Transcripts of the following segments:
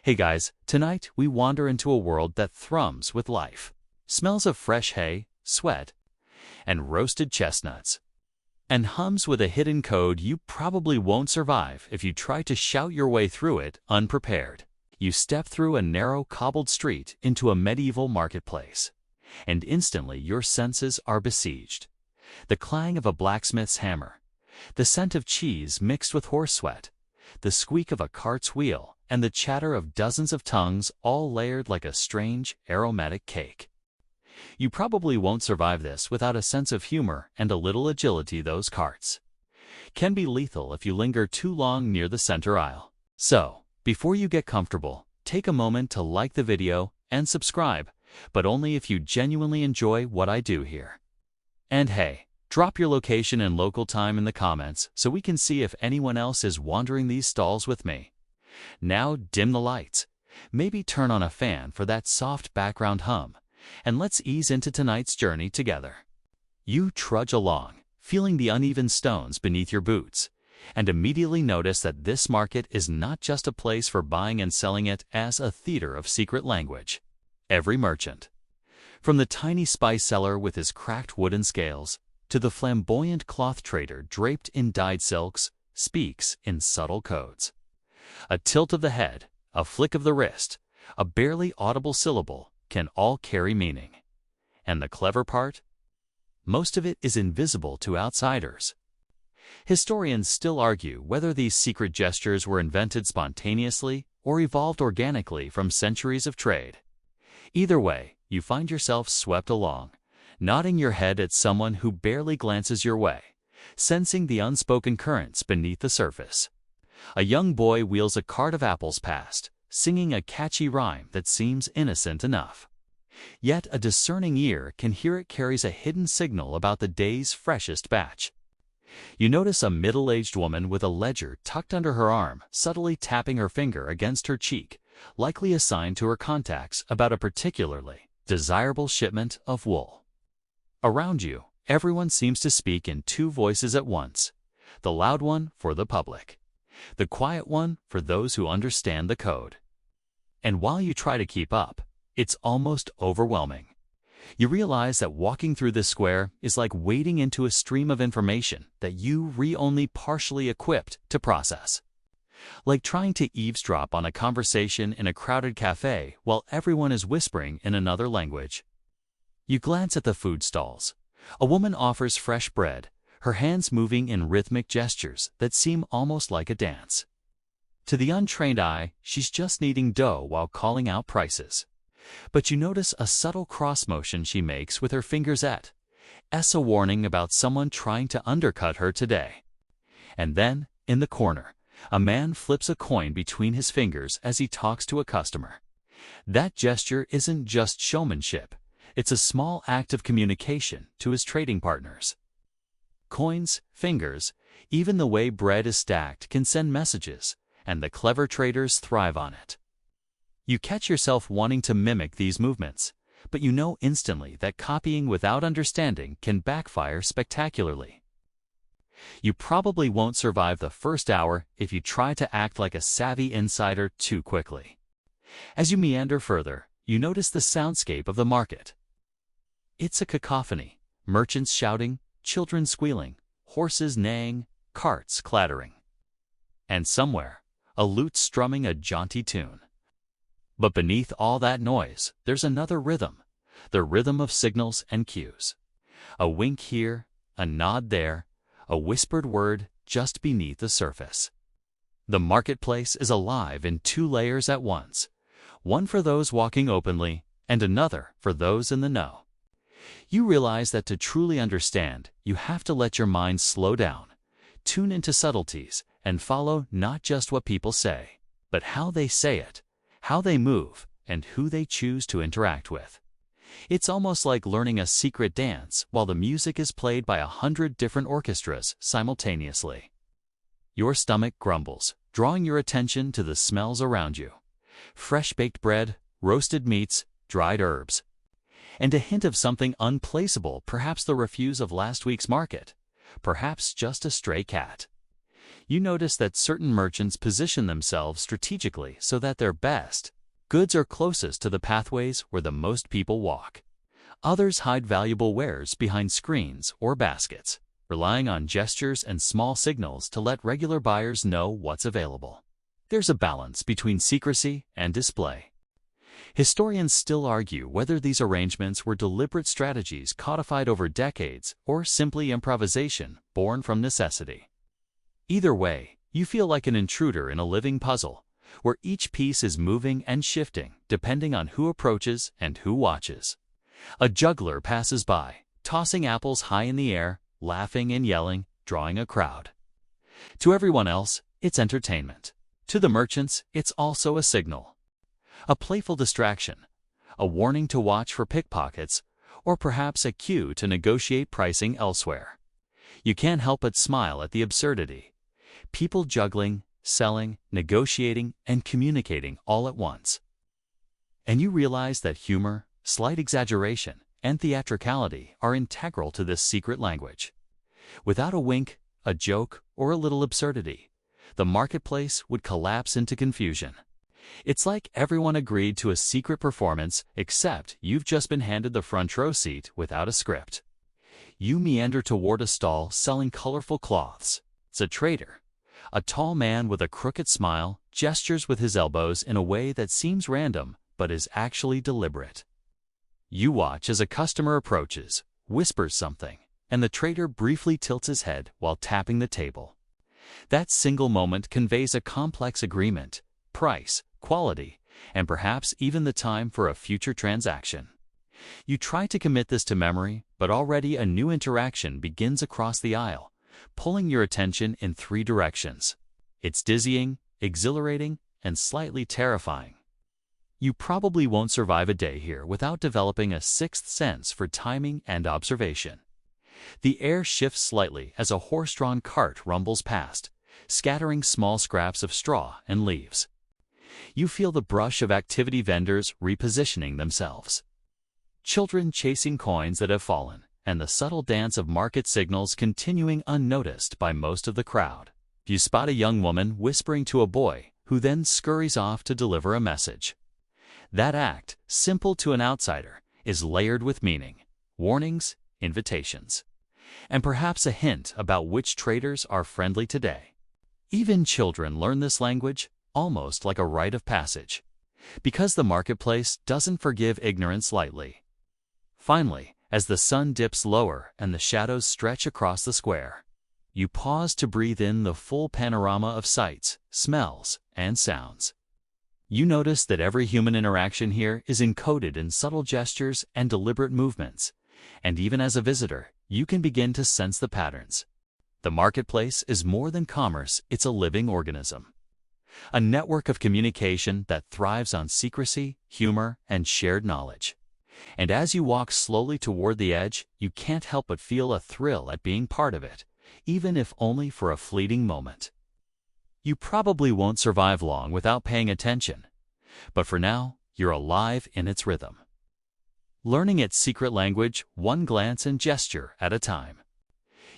Hey guys, tonight we wander into a world that thrums with life. Smells of fresh hay, sweat, and roasted chestnuts. And hums with a hidden code you probably won't survive if you try to shout your way through it unprepared. You step through a narrow cobbled street into a medieval marketplace, and instantly your senses are besieged. The clang of a blacksmith's hammer, the scent of cheese mixed with horse sweat, the squeak of a cart's wheel, and the chatter of dozens of tongues all layered like a strange, aromatic cake. You probably won't survive this without a sense of humor and a little agility. Those carts can be lethal if you linger too long near the center aisle. So, before you get comfortable, take a moment to like the video and subscribe, but only if you genuinely enjoy what I do here. And hey, drop your location and local time in the comments so we can see if anyone else is wandering these stalls with me. Now dim the lights, maybe turn on a fan for that soft background hum, and let's ease into tonight's journey together. You trudge along, feeling the uneven stones beneath your boots, and immediately notice that this market is not just a place for buying and selling, it as a theater of secret language. Every merchant, from the tiny spice seller with his cracked wooden scales, to the flamboyant cloth trader draped in dyed silks, speaks in subtle codes. A tilt of the head, a flick of the wrist, a barely audible syllable can all carry meaning. And the clever part? Most of it is invisible to outsiders. Historians still argue whether these secret gestures were invented spontaneously or evolved organically from centuries of trade. Either way, you find yourself swept along, nodding your head at someone who barely glances your way, sensing the unspoken currents beneath the surface. A young boy wheels a cart of apples past, singing a catchy rhyme that seems innocent enough. Yet a discerning ear can hear it carries a hidden signal about the day's freshest batch. You notice a middle-aged woman with a ledger tucked under her arm, subtly tapping her finger against her cheek, likely a sign to her contacts about a particularly desirable shipment of wool. Around you, everyone seems to speak in two voices at once, the loud one for the public, the quiet one for those who understand the code. And while you try to keep up, it's almost overwhelming. You realize that walking through this square is like wading into a stream of information that you are only partially equipped to process. Like trying to eavesdrop on a conversation in a crowded cafe while everyone is whispering in another language. You glance at the food stalls. A woman offers fresh bread, her hands moving in rhythmic gestures that seem almost like a dance. To the untrained eye, she's just kneading dough while calling out prices. But you notice a subtle cross motion she makes with her fingers as a warning about someone trying to undercut her today. And then, in the corner, a man flips a coin between his fingers as he talks to a customer. That gesture isn't just showmanship, it's a small act of communication to his trading partners. Coins, fingers, even the way bread is stacked can send messages, and the clever traders thrive on it. You catch yourself wanting to mimic these movements, but you know instantly that copying without understanding can backfire spectacularly. You probably won't survive the first hour if you try to act like a savvy insider too quickly. As you meander further, you notice the soundscape of the market. It's a cacophony, merchants shouting, children squealing, horses neighing, carts clattering. And somewhere, a lute strumming a jaunty tune. But beneath all that noise, there's another rhythm, the rhythm of signals and cues. A wink here, a nod there, a whispered word just beneath the surface. The marketplace is alive in two layers at once, one for those walking openly and another for those in the know. You realize that to truly understand, you have to let your mind slow down, tune into subtleties, and follow not just what people say, but how they say it, how they move, and who they choose to interact with. It's almost like learning a secret dance while the music is played by 100 different orchestras simultaneously. Your stomach grumbles, drawing your attention to the smells around you. Fresh baked bread, roasted meats, dried herbs. And a hint of something unplaceable, perhaps the refuse of last week's market, perhaps just a stray cat. You notice that certain merchants position themselves strategically so that their best goods are closest to the pathways where the most people walk. Others hide valuable wares behind screens or baskets, relying on gestures and small signals to let regular buyers know what's available. There's a balance between secrecy and display. Historians still argue whether these arrangements were deliberate strategies codified over decades or simply improvisation born from necessity. Either way, you feel like an intruder in a living puzzle, where each piece is moving and shifting depending on who approaches and who watches. A juggler passes by, tossing apples high in the air, laughing and yelling, drawing a crowd. To everyone else, it's entertainment. To the merchants, it's also a signal. A playful distraction, a warning to watch for pickpockets, or perhaps a cue to negotiate pricing elsewhere. You can't help but smile at the absurdity. People juggling, selling, negotiating, and communicating all at once. And you realize that humor, slight exaggeration, and theatricality are integral to this secret language. Without a wink, a joke, or a little absurdity, the marketplace would collapse into confusion. It's like everyone agreed to a secret performance, except you've just been handed the front row seat without a script. You meander toward a stall selling colorful cloths. It's a trader. A tall man with a crooked smile gestures with his elbows in a way that seems random but is actually deliberate. You watch as a customer approaches, whispers something, and the trader briefly tilts his head while tapping the table. That single moment conveys a complex agreement, price, quality, and perhaps even the time for a future transaction. You try to commit this to memory, but already a new interaction begins across the aisle, pulling your attention in three directions. It's dizzying, exhilarating, and slightly terrifying. You probably won't survive a day here without developing a sixth sense for timing and observation. The air shifts slightly as a horse-drawn cart rumbles past, scattering small scraps of straw and leaves. You feel the brush of activity vendors repositioning themselves. Children chasing coins that have fallen, and the subtle dance of market signals continuing unnoticed by most of the crowd. You spot a young woman whispering to a boy, who then scurries off to deliver a message. That act, simple to an outsider, is layered with meaning, warnings, invitations, and perhaps a hint about which traders are friendly today. Even children learn this language, almost like a rite of passage, because the marketplace doesn't forgive ignorance lightly. Finally, as the sun dips lower and the shadows stretch across the square, you pause to breathe in the full panorama of sights, smells, and sounds. You notice that every human interaction here is encoded in subtle gestures and deliberate movements, and even as a visitor, you can begin to sense the patterns. The marketplace is more than commerce, it's a living organism. A network of communication that thrives on secrecy, humor, and shared knowledge. And as you walk slowly toward the edge, you can't help but feel a thrill at being part of it, even if only for a fleeting moment. You probably won't survive long without paying attention, but for now, you're alive in its rhythm. Learning its secret language, one glance and gesture at a time.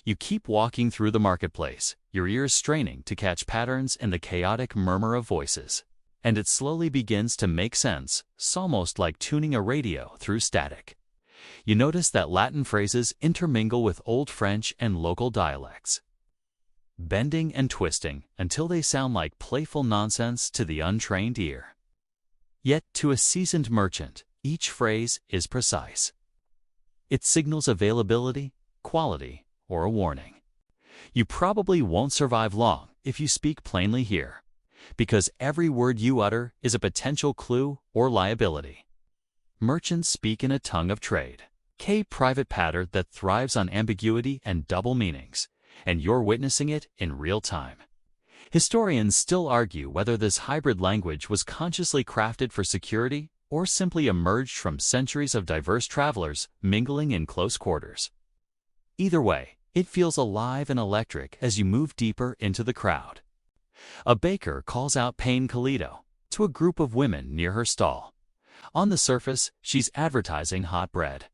You keep walking through the marketplace, your ears straining to catch patterns in the chaotic murmur of voices. And it slowly begins to make sense, almost like tuning a radio through static. You notice that Latin phrases intermingle with Old French and local dialects, bending and twisting until they sound like playful nonsense to the untrained ear. Yet, to a seasoned merchant, each phrase is precise. It signals availability, quality, or a warning. You probably won't survive long if you speak plainly here, because every word you utter is a potential clue or liability. Merchants speak in a tongue of trade, a private patter that thrives on ambiguity and double meanings, and you're witnessing it in real time. Historians still argue whether this hybrid language was consciously crafted for security or simply emerged from centuries of diverse travelers mingling in close quarters. Either way, it feels alive and electric as you move deeper into the crowd. A baker calls out "Pain Calito" to a group of women near her stall. On the surface, she's advertising hot bread.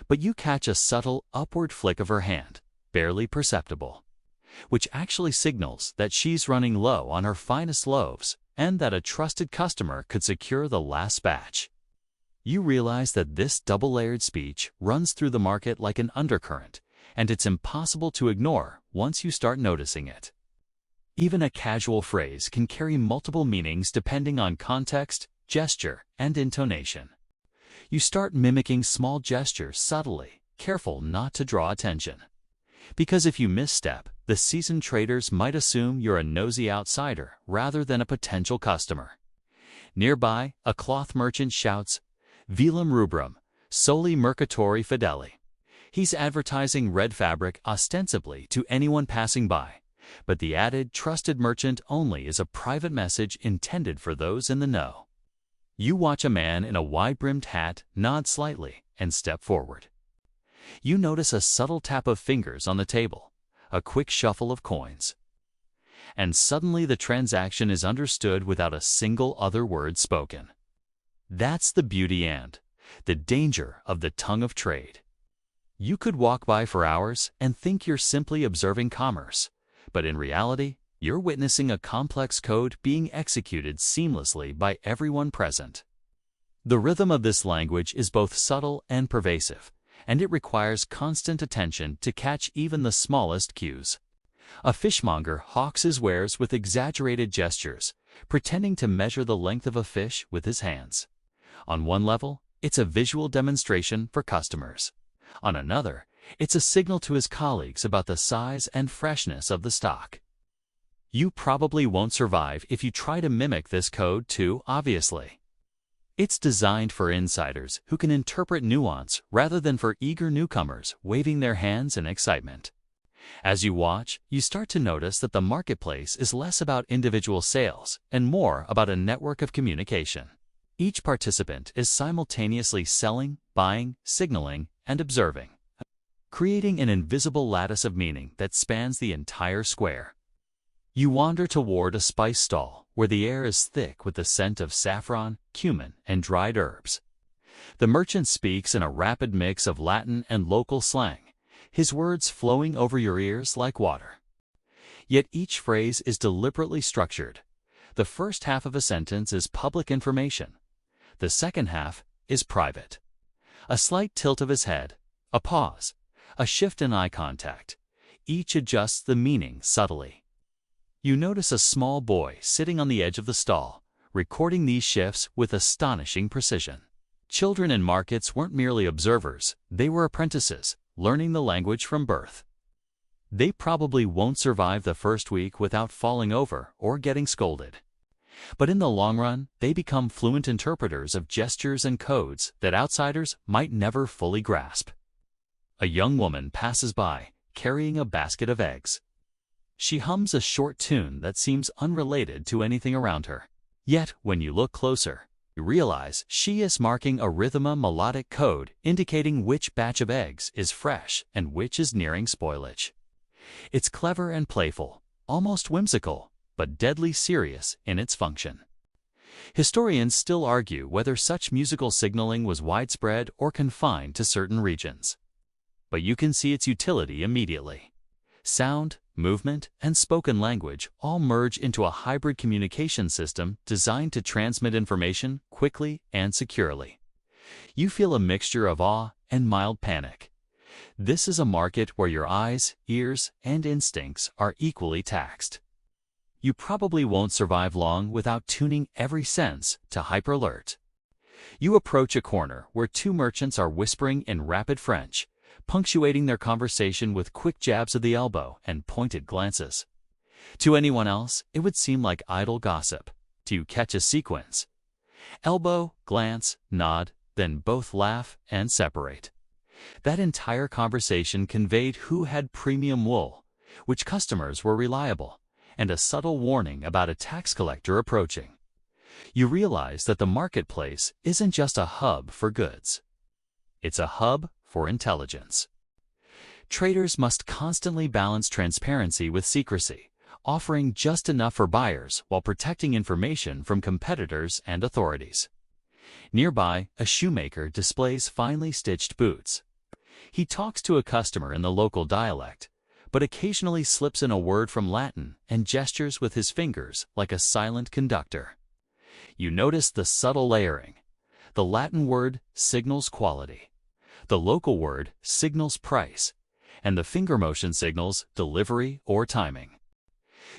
But you catch a subtle, upward flick of her hand, barely perceptible. which actually signals that she's running low on her finest loaves and that a trusted customer could secure the last batch. You realize that this double-layered speech runs through the market like an undercurrent, and it's impossible to ignore once you start noticing it. Even a casual phrase can carry multiple meanings depending on context, gesture, and intonation. You start mimicking small gestures subtly, careful not to draw attention. Because if you misstep, the seasoned traders might assume you're a nosy outsider rather than a potential customer. Nearby, a cloth merchant shouts, "Velum rubrum, soli mercatori fideli." He's advertising red fabric ostensibly to anyone passing by, but the added trusted merchant only is a private message intended for those in the know. You watch a man in a wide-brimmed hat nod slightly and step forward. You notice a subtle tap of fingers on the table, a quick shuffle of coins. And suddenly the transaction is understood without a single other word spoken. That's the beauty and the danger of the tongue of trade. You could walk by for hours and think you're simply observing commerce, but in reality, you're witnessing a complex code being executed seamlessly by everyone present. The rhythm of this language is both subtle and pervasive, and it requires constant attention to catch even the smallest cues. A fishmonger hawks his wares with exaggerated gestures, pretending to measure the length of a fish with his hands. On one level, it's a visual demonstration for customers. On another, it's a signal to his colleagues about the size and freshness of the stock. You probably won't survive if you try to mimic this code too obviously. It's designed for insiders who can interpret nuance rather than for eager newcomers waving their hands in excitement. As you watch, you start to notice that the marketplace is less about individual sales and more about a network of communication. Each participant is simultaneously selling, buying, signaling, and observing, creating an invisible lattice of meaning that spans the entire square. You wander toward a spice stall where the air is thick with the scent of saffron, cumin, and dried herbs. The merchant speaks in a rapid mix of Latin and local slang, his words flowing over your ears like water. Yet each phrase is deliberately structured. The first half of a sentence is public information. The second half is private. A slight tilt of his head, a pause, a shift in eye contact. Each adjusts the meaning subtly. You notice a small boy sitting on the edge of the stall, recording these shifts with astonishing precision. Children in markets weren't merely observers, they were apprentices, learning the language from birth. They probably won't survive the first week without falling over or getting scolded. But in the long run, they become fluent interpreters of gestures and codes that outsiders might never fully grasp. A young woman passes by, carrying a basket of eggs. She hums a short tune that seems unrelated to anything around her. Yet, when you look closer, you realize she is marking a rhythmic melodic code indicating which batch of eggs is fresh and which is nearing spoilage. It's clever and playful, almost whimsical, but deadly serious in its function. Historians still argue whether such musical signaling was widespread or confined to certain regions. But you can see its utility immediately. Sound, movement, and spoken language all merge into a hybrid communication system designed to transmit information quickly and securely. You feel a mixture of awe and mild panic. This is a market where your eyes, ears, and instincts are equally taxed. You probably won't survive long without tuning every sense to hyper-alert. You approach a corner where two merchants are whispering in rapid French, punctuating their conversation with quick jabs of the elbow and pointed glances. To anyone else, it would seem like idle gossip. Do you catch a sequence? Elbow, glance, nod, then both laugh and separate. That entire conversation conveyed who had premium wool, which customers were reliable, and a subtle warning about a tax collector approaching. You realize that the marketplace isn't just a hub for goods. It's a hub for intelligence. Traders must constantly balance transparency with secrecy, offering just enough for buyers while protecting information from competitors and authorities. Nearby, a shoemaker displays finely stitched boots. He talks to a customer in the local dialect, but occasionally slips in a word from Latin and gestures with his fingers like a silent conductor. You notice the subtle layering. The Latin word signals quality. The local word signals price, and the finger motion signals delivery or timing.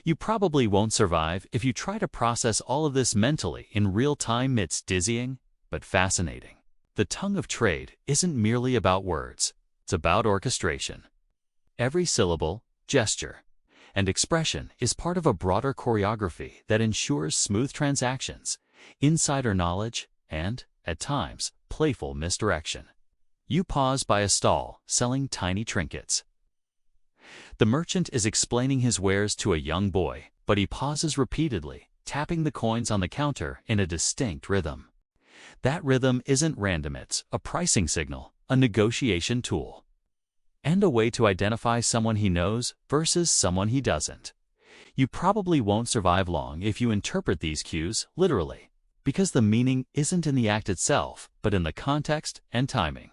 You probably won't survive if you try to process all of this mentally in real time. It's dizzying, but fascinating. The tongue of trade isn't merely about words, it's about orchestration. Every syllable, gesture, and expression is part of a broader choreography that ensures smooth transactions, insider knowledge, and, at times, playful misdirection. You pause by a stall selling tiny trinkets. The merchant is explaining his wares to a young boy, but he pauses repeatedly, tapping the coins on the counter in a distinct rhythm. That rhythm isn't random, it's a pricing signal, a negotiation tool, and a way to identify someone he knows versus someone he doesn't. You probably won't survive long if you interpret these cues literally, because the meaning isn't in the act itself, but in the context and timing.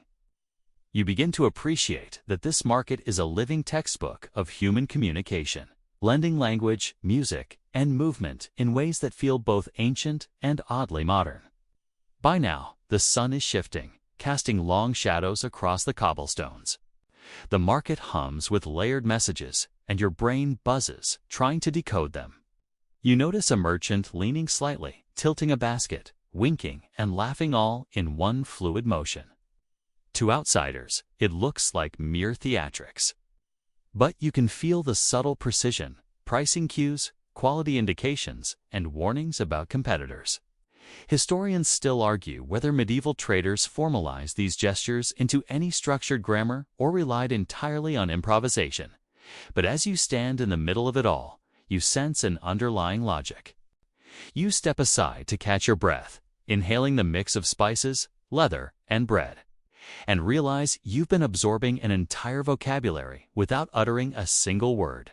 You begin to appreciate that this market is a living textbook of human communication, blending language, music, and movement in ways that feel both ancient and oddly modern. By now, the sun is shifting, casting long shadows across the cobblestones. The market hums with layered messages, and your brain buzzes, trying to decode them. You notice a merchant leaning slightly, tilting a basket, winking and laughing, all in one fluid motion. To outsiders, it looks like mere theatrics. But you can feel the subtle precision, pricing cues, quality indications, and warnings about competitors. Historians still argue whether medieval traders formalized these gestures into any structured grammar or relied entirely on improvisation. But as you stand in the middle of it all, you sense an underlying logic. You step aside to catch your breath, inhaling the mix of spices, leather, and bread, and realize you've been absorbing an entire vocabulary without uttering a single word.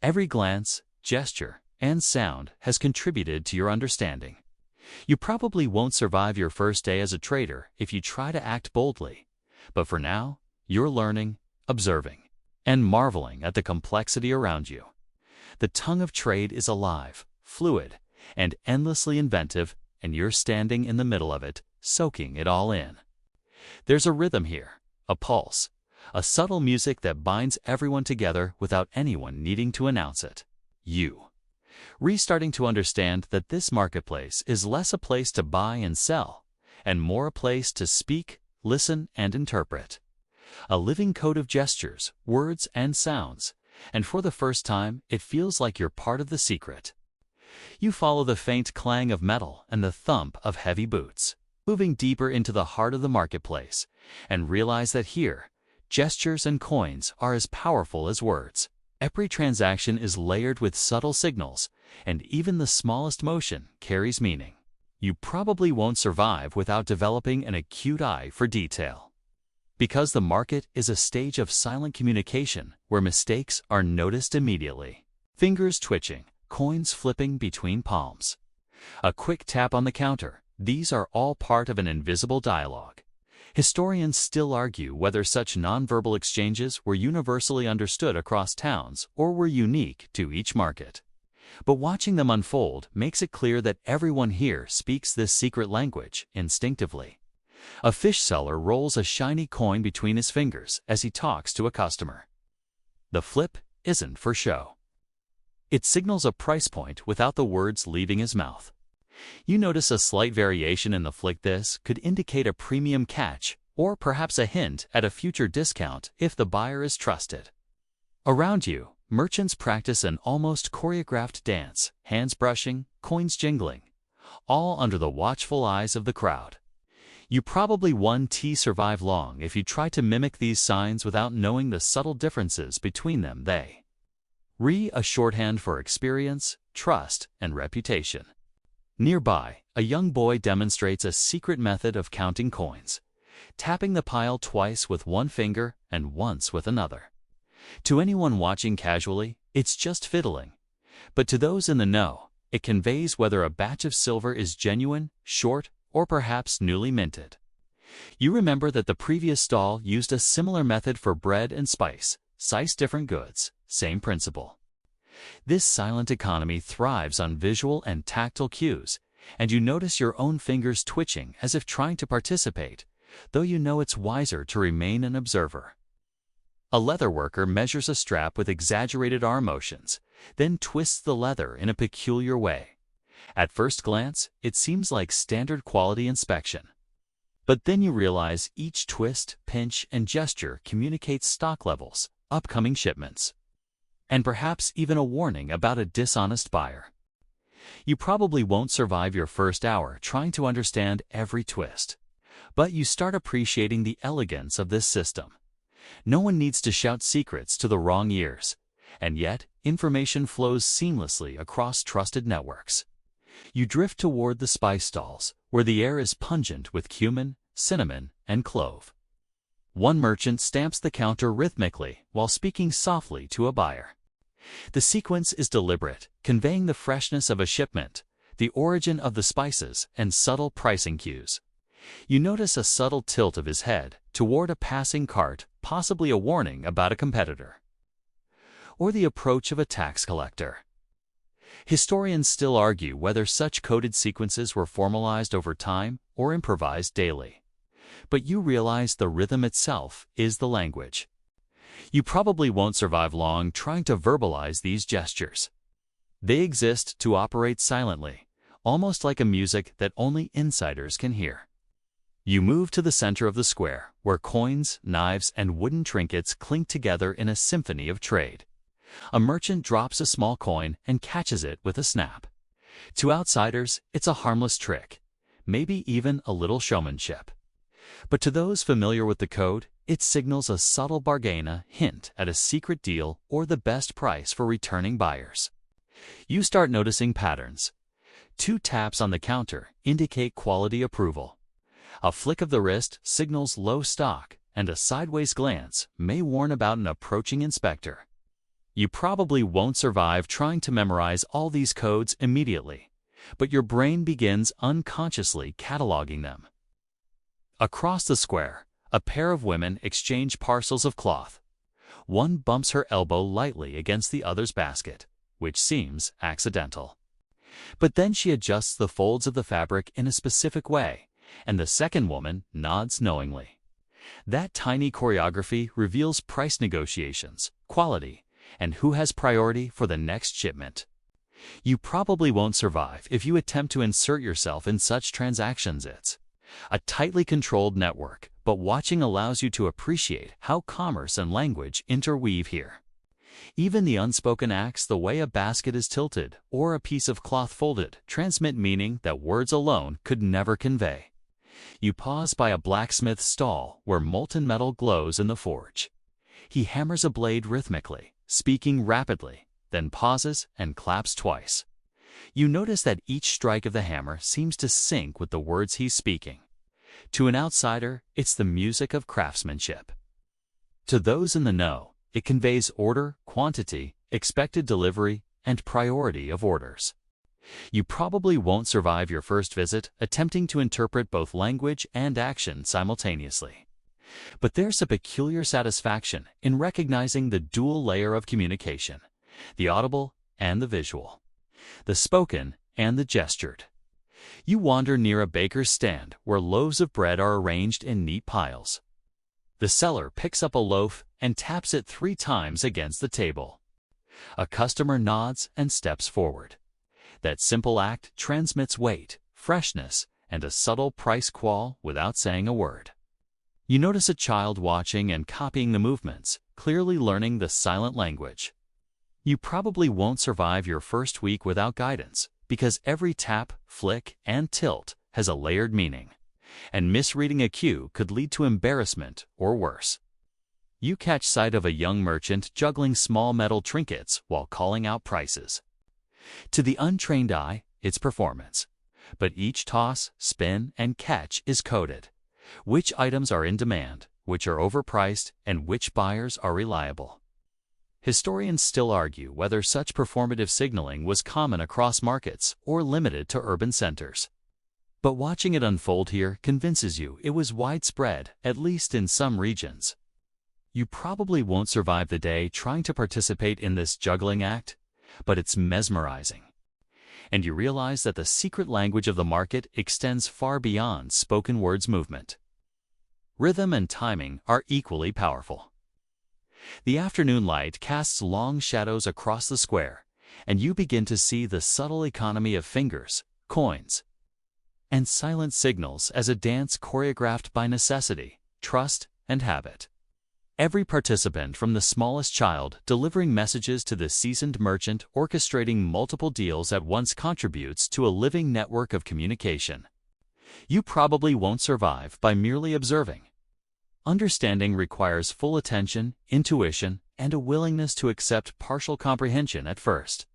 Every glance, gesture, and sound has contributed to your understanding. You probably won't survive your first day as a trader if you try to act boldly, but for now, you're learning, observing, and marveling at the complexity around you. The tongue of trade is alive, fluid, and endlessly inventive, and you're standing in the middle of it, soaking it all in. There's a rhythm here, a pulse, a subtle music that binds everyone together without anyone needing to announce it. You. Restarting to understand that this marketplace is less a place to buy and sell, and more a place to speak, listen, and interpret. A living code of gestures, words, and sounds, and for the first time, it feels like you're part of the secret. You follow the faint clang of metal and the thump of heavy boots, moving deeper into the heart of the marketplace, and realize that here, gestures and coins are as powerful as words. Every transaction is layered with subtle signals, and even the smallest motion carries meaning. You probably won't survive without developing an acute eye for detail. Because the market is a stage of silent communication where mistakes are noticed immediately. Fingers twitching, coins flipping between palms. A quick tap on the counter, these are all part of an invisible dialogue. Historians still argue whether such nonverbal exchanges were universally understood across towns or were unique to each market. But watching them unfold makes it clear that everyone here speaks this secret language instinctively. A fish seller rolls a shiny coin between his fingers as he talks to a customer. The flip isn't for show. It signals a price point without the words leaving his mouth. You notice a slight variation in the flick. This could indicate a premium catch or perhaps a hint at a future discount if the buyer is trusted. Around you, merchants practice an almost choreographed dance, hands brushing, coins jingling, all under the watchful eyes of the crowd. You probably won't survive long if you try to mimic these signs without knowing the subtle differences between them. They a shorthand for experience, trust, and reputation. Nearby, a young boy demonstrates a secret method of counting coins, tapping the pile twice with one finger and once with another. To anyone watching casually, it's just fiddling. But to those in the know, it conveys whether a batch of silver is genuine, short, or perhaps newly minted. You remember that the previous stall used a similar method for bread and spice, size different goods, same principle. This silent economy thrives on visual and tactile cues, and you notice your own fingers twitching as if trying to participate, though you know it's wiser to remain an observer. A leather worker measures a strap with exaggerated arm motions, then twists the leather in a peculiar way. At first glance, it seems like standard quality inspection. But then you realize each twist, pinch, and gesture communicates stock levels, upcoming shipments, and perhaps even a warning about a dishonest buyer. You probably won't survive your first hour trying to understand every twist, but you start appreciating the elegance of this system. No one needs to shout secrets to the wrong ears, and yet information flows seamlessly across trusted networks. You drift toward the spice stalls, where the air is pungent with cumin, cinnamon, and clove. One merchant stamps the counter rhythmically while speaking softly to a buyer. The sequence is deliberate, conveying the freshness of a shipment, the origin of the spices, and subtle pricing cues. You notice a subtle tilt of his head toward a passing cart, possibly a warning about a competitor, or the approach of a tax collector. Historians still argue whether such coded sequences were formalized over time or improvised daily. But you realize the rhythm itself is the language. You probably won't survive long trying to verbalize these gestures. They exist to operate silently, almost like a music that only insiders can hear. You move to the center of the square, where coins, knives, and wooden trinkets clink together in a symphony of trade. A merchant drops a small coin and catches it with a snap. To outsiders, it's a harmless trick, maybe even a little showmanship. But to those familiar with the code, it signals a subtle bargain, a hint at a secret deal or the best price for returning buyers. You start noticing patterns. 2 taps on the counter indicate quality approval. A flick of the wrist signals low stock, and a sideways glance may warn about an approaching inspector. You probably won't survive trying to memorize all these codes immediately, but your brain begins unconsciously cataloging them. Across the square, a pair of women exchange parcels of cloth. One bumps her elbow lightly against the other's basket, which seems accidental. But then she adjusts the folds of the fabric in a specific way, and the second woman nods knowingly. That tiny choreography reveals price negotiations, quality, and who has priority for the next shipment. You probably won't survive if you attempt to insert yourself in such transactions. It's a tightly controlled network, but watching allows you to appreciate how commerce and language interweave here. Even the unspoken acts, the way a basket is tilted or a piece of cloth folded, transmit meaning that words alone could never convey. You pause by a blacksmith's stall where molten metal glows in the forge. He hammers a blade rhythmically, speaking rapidly, then pauses and claps twice. You notice that each strike of the hammer seems to sync with the words he's speaking. To an outsider, it's the music of craftsmanship. To those in the know, it conveys order, quantity, expected delivery, and priority of orders. You probably won't survive your first visit attempting to interpret both language and action simultaneously. But there's a peculiar satisfaction in recognizing the dual layer of communication, the audible and the visual, the spoken and the gestured. You wander near a baker's stand where loaves of bread are arranged in neat piles. The seller picks up a loaf and taps it 3 times against the table. A customer nods and steps forward. That simple act transmits weight, freshness, and a subtle price qual without saying a word. You notice a child watching and copying the movements, clearly learning the silent language. You probably won't survive your first week without guidance, because every tap, flick, and tilt has a layered meaning, and misreading a cue could lead to embarrassment or worse. You catch sight of a young merchant juggling small metal trinkets while calling out prices. To the untrained eye, it's performance, but each toss, spin, and catch is coded. Which items are in demand, which are overpriced, and which buyers are reliable. Historians still argue whether such performative signaling was common across markets or limited to urban centers. But watching it unfold here convinces you it was widespread, at least in some regions. You probably won't survive the day trying to participate in this juggling act, but it's mesmerizing. And you realize that the secret language of the market extends far beyond spoken words movement. Rhythm and timing are equally powerful. The afternoon light casts long shadows across the square, and you begin to see the subtle economy of fingers, coins, and silent signals as a dance choreographed by necessity, trust, and habit. Every participant, from the smallest child delivering messages to the seasoned merchant orchestrating multiple deals at once, contributes to a living network of communication. You probably won't survive by merely observing. Understanding requires full attention, intuition, and a willingness to accept partial comprehension at first.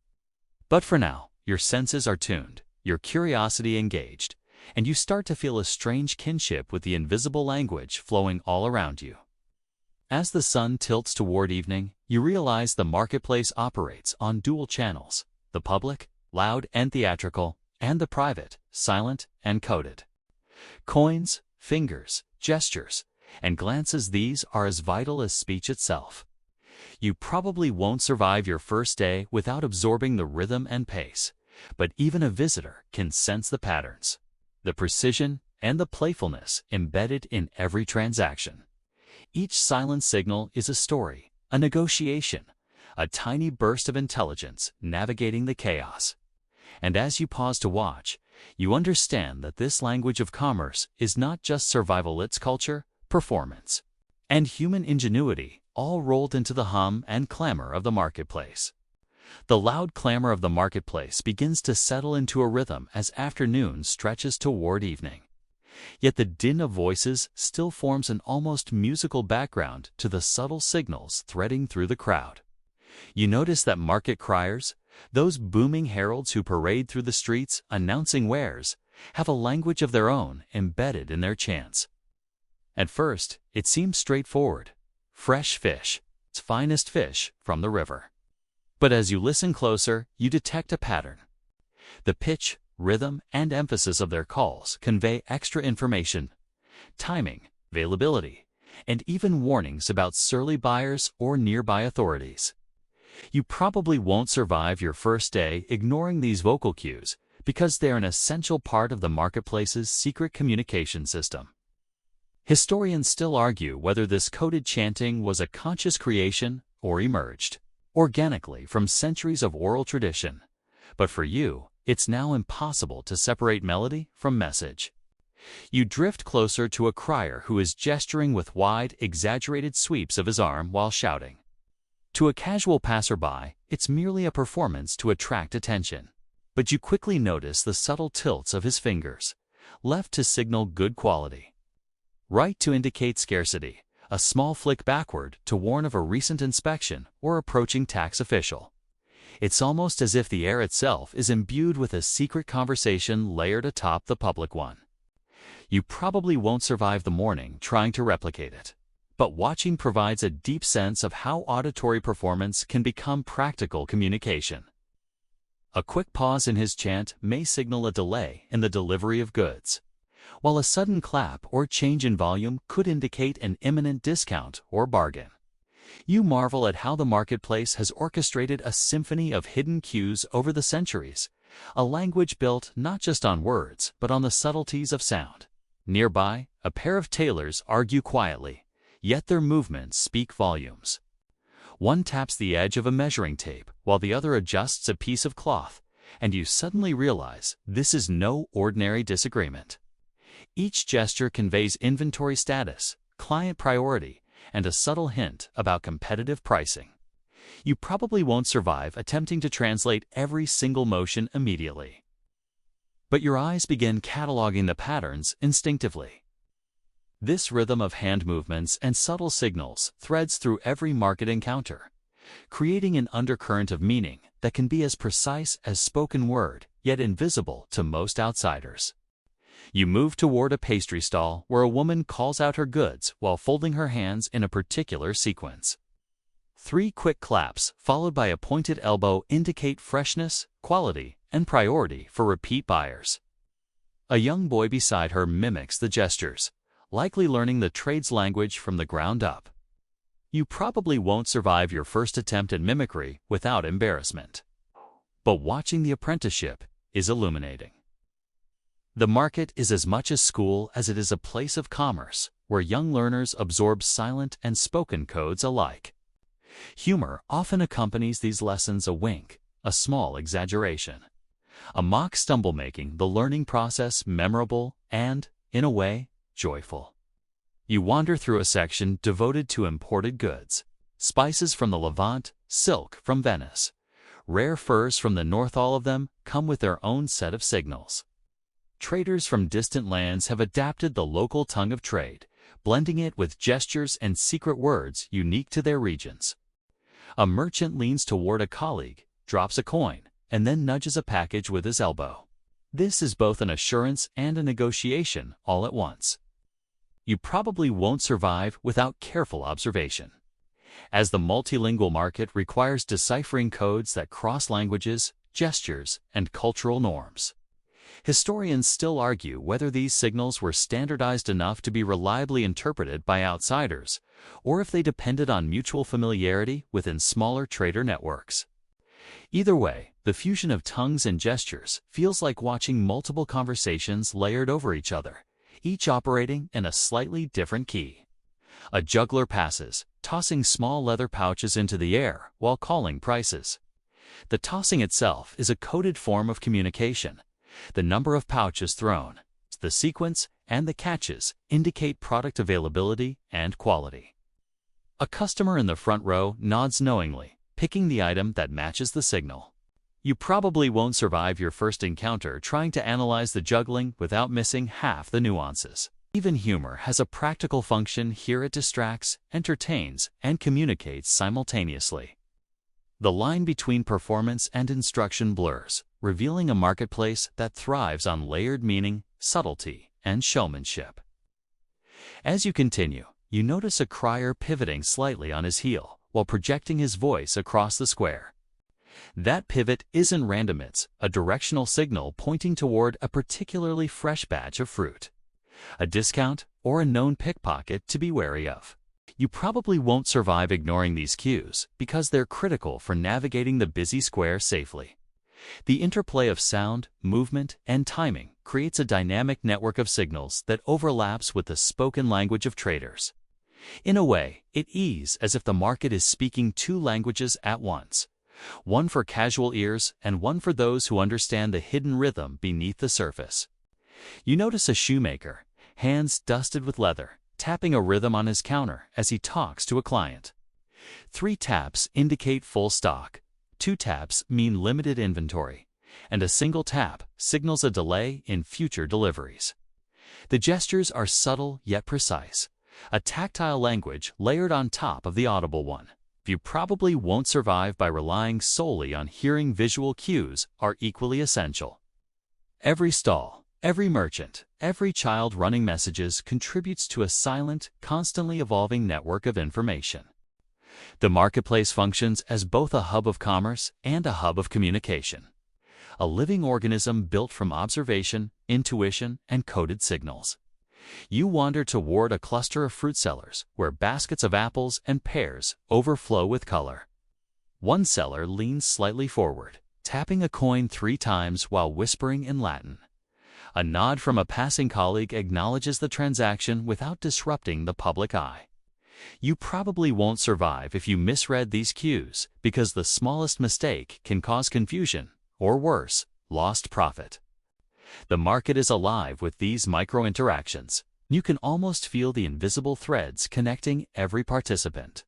But for now, your senses are tuned, your curiosity engaged, and you start to feel a strange kinship with the invisible language flowing all around you. As the sun tilts toward evening, you realize the marketplace operates on dual channels: the public, loud and theatrical, and the private, silent and coded. Coins, fingers, gestures, and glances, these are as vital as speech itself. You probably won't survive your first day without absorbing the rhythm and pace, but even a visitor can sense the patterns, the precision, and the playfulness embedded in every transaction. Each silent signal is a story, a negotiation, a tiny burst of intelligence navigating the chaos. And as you pause to watch, you understand that this language of commerce is not just survival, it's culture, performance, and human ingenuity, all rolled into the hum and clamor of the marketplace. The loud clamor of the marketplace begins to settle into a rhythm as afternoon stretches toward evening. Yet the din of voices still forms an almost musical background to the subtle signals threading through the crowd. You notice that market criers, those booming heralds who parade through the streets announcing wares, have a language of their own embedded in their chants. At first, it seems straightforward: fresh fish, its finest fish from the river. But as you listen closer, you detect a pattern. The pitch, rhythm, and emphasis of their calls convey extra information: timing, availability, and even warnings about surly buyers or nearby authorities. You probably won't survive your first day ignoring these vocal cues, because they're an essential part of the marketplace's secret communication system. Historians still argue whether this coded chanting was a conscious creation or emerged organically from centuries of oral tradition. But for you, it's now impossible to separate melody from message. You drift closer to a crier who is gesturing with wide, exaggerated sweeps of his arm while shouting. To a casual passerby, it's merely a performance to attract attention. But you quickly notice the subtle tilts of his fingers, left to signal good quality, right to indicate scarcity, a small flick backward to warn of a recent inspection or approaching tax official. It's almost as if the air itself is imbued with a secret conversation layered atop the public one. You probably won't survive the morning trying to replicate it, but watching provides a deep sense of how auditory performance can become practical communication. A quick pause in his chant may signal a delay in the delivery of goods, while a sudden clap or change in volume could indicate an imminent discount or bargain. You marvel at how the marketplace has orchestrated a symphony of hidden cues over the centuries, a language built not just on words but on the subtleties of sound. Nearby, a pair of tailors argue quietly, yet their movements speak volumes. One taps the edge of a measuring tape while the other adjusts a piece of cloth, and you suddenly realize this is no ordinary disagreement. Each gesture conveys inventory status, client priority, and a subtle hint about competitive pricing. You probably won't survive attempting to translate every single motion immediately. But your eyes begin cataloging the patterns instinctively. This rhythm of hand movements and subtle signals threads through every market encounter, creating an undercurrent of meaning that can be as precise as spoken word, yet invisible to most outsiders. You move toward a pastry stall where a woman calls out her goods while folding her hands in a particular sequence. 3 quick claps, followed by a pointed elbow, indicate freshness, quality, and priority for repeat buyers. A young boy beside her mimics the gestures, likely learning the trade's language from the ground up. You probably won't survive your first attempt at mimicry without embarrassment. But watching the apprenticeship is illuminating. The market is as much a school as it is a place of commerce, where young learners absorb silent and spoken codes alike. Humor often accompanies these lessons: a wink, a small exaggeration, a mock stumble, making the learning process memorable and, in a way, joyful. You wander through a section devoted to imported goods: spices from the Levant, silk from Venice, rare furs from the north. All of them come with their own set of signals. Traders from distant lands have adapted the local tongue of trade, blending it with gestures and secret words unique to their regions. A merchant leans toward a colleague, drops a coin, and then nudges a package with his elbow. This is both an assurance and a negotiation all at once. You probably won't survive without careful observation, as the multilingual market requires deciphering codes that cross languages, gestures, and cultural norms. Historians still argue whether these signals were standardized enough to be reliably interpreted by outsiders, or if they depended on mutual familiarity within smaller trader networks. Either way, the fusion of tongues and gestures feels like watching multiple conversations layered over each other, each operating in a slightly different key. A juggler passes, tossing small leather pouches into the air while calling prices. The tossing itself is a coded form of communication. The number of pouches thrown, the sequence, and the catches indicate product availability and quality. A customer in the front row nods knowingly, picking the item that matches the signal. You probably won't survive your first encounter trying to analyze the juggling without missing half the nuances. Even humor has a practical function here: it distracts, entertains, and communicates simultaneously. The line between performance and instruction blurs, revealing a marketplace that thrives on layered meaning, subtlety, and showmanship. As you continue, you notice a crier pivoting slightly on his heel while projecting his voice across the square. That pivot isn't random, it's a directional signal pointing toward a particularly fresh batch of fruit, a discount, or a known pickpocket to be wary of. You probably won't survive ignoring these cues because they're critical for navigating the busy square safely. The interplay of sound, movement, and timing creates a dynamic network of signals that overlaps with the spoken language of traders. In a way, it is as if the market is speaking two languages at once, one for casual ears and one for those who understand the hidden rhythm beneath the surface. You notice a shoemaker, hands dusted with leather, tapping a rhythm on his counter as he talks to a client. 3 taps indicate full stock, 2 taps mean limited inventory, and a single tap signals a delay in future deliveries. The gestures are subtle yet precise, a tactile language layered on top of the audible one. You probably won't survive by relying solely on hearing. Visual cues are equally essential. Every stall, every merchant, every child running messages contributes to a silent, constantly evolving network of information. The marketplace functions as both a hub of commerce and a hub of communication, a living organism built from observation, intuition, and coded signals. You wander toward a cluster of fruit sellers where baskets of apples and pears overflow with color. One seller leans slightly forward, tapping a coin 3 times while whispering in Latin. A nod from a passing colleague acknowledges the transaction without disrupting the public eye. You probably won't survive if you misread these cues, because the smallest mistake can cause confusion, or worse, lost profit. The market is alive with these micro-interactions. You can almost feel the invisible threads connecting every participant.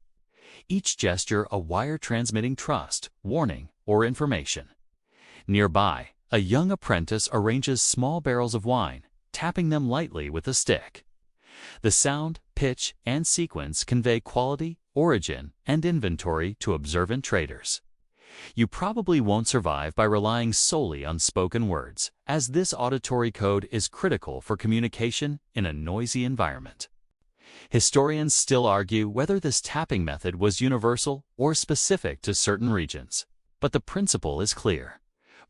Each gesture a wire transmitting trust, warning, or information. Nearby, a young apprentice arranges small barrels of wine, tapping them lightly with a stick. The sound, pitch, and sequence convey quality, origin, and inventory to observant traders. You probably won't survive by relying solely on spoken words, as this auditory code is critical for communication in a noisy environment. Historians still argue whether this tapping method was universal or specific to certain regions, but the principle is clear.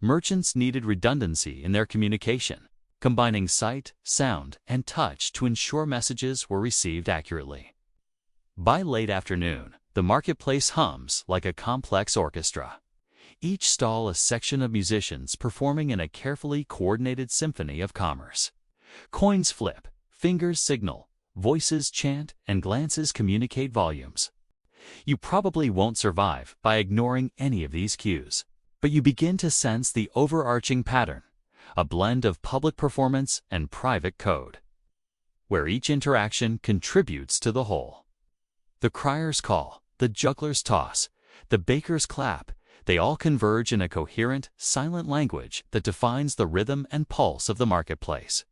Merchants needed redundancy in their communication, combining sight, sound, and touch to ensure messages were received accurately. By late afternoon, the marketplace hums like a complex orchestra. Each stall a section of musicians performing in a carefully coordinated symphony of commerce. Coins flip, fingers signal, voices chant, and glances communicate volumes. You probably won't survive by ignoring any of these cues, but you begin to sense the overarching pattern, a blend of public performance and private code, where each interaction contributes to the whole. The crier's call, the juggler's toss, the baker's clap, they all converge in a coherent, silent language that defines the rhythm and pulse of the marketplace.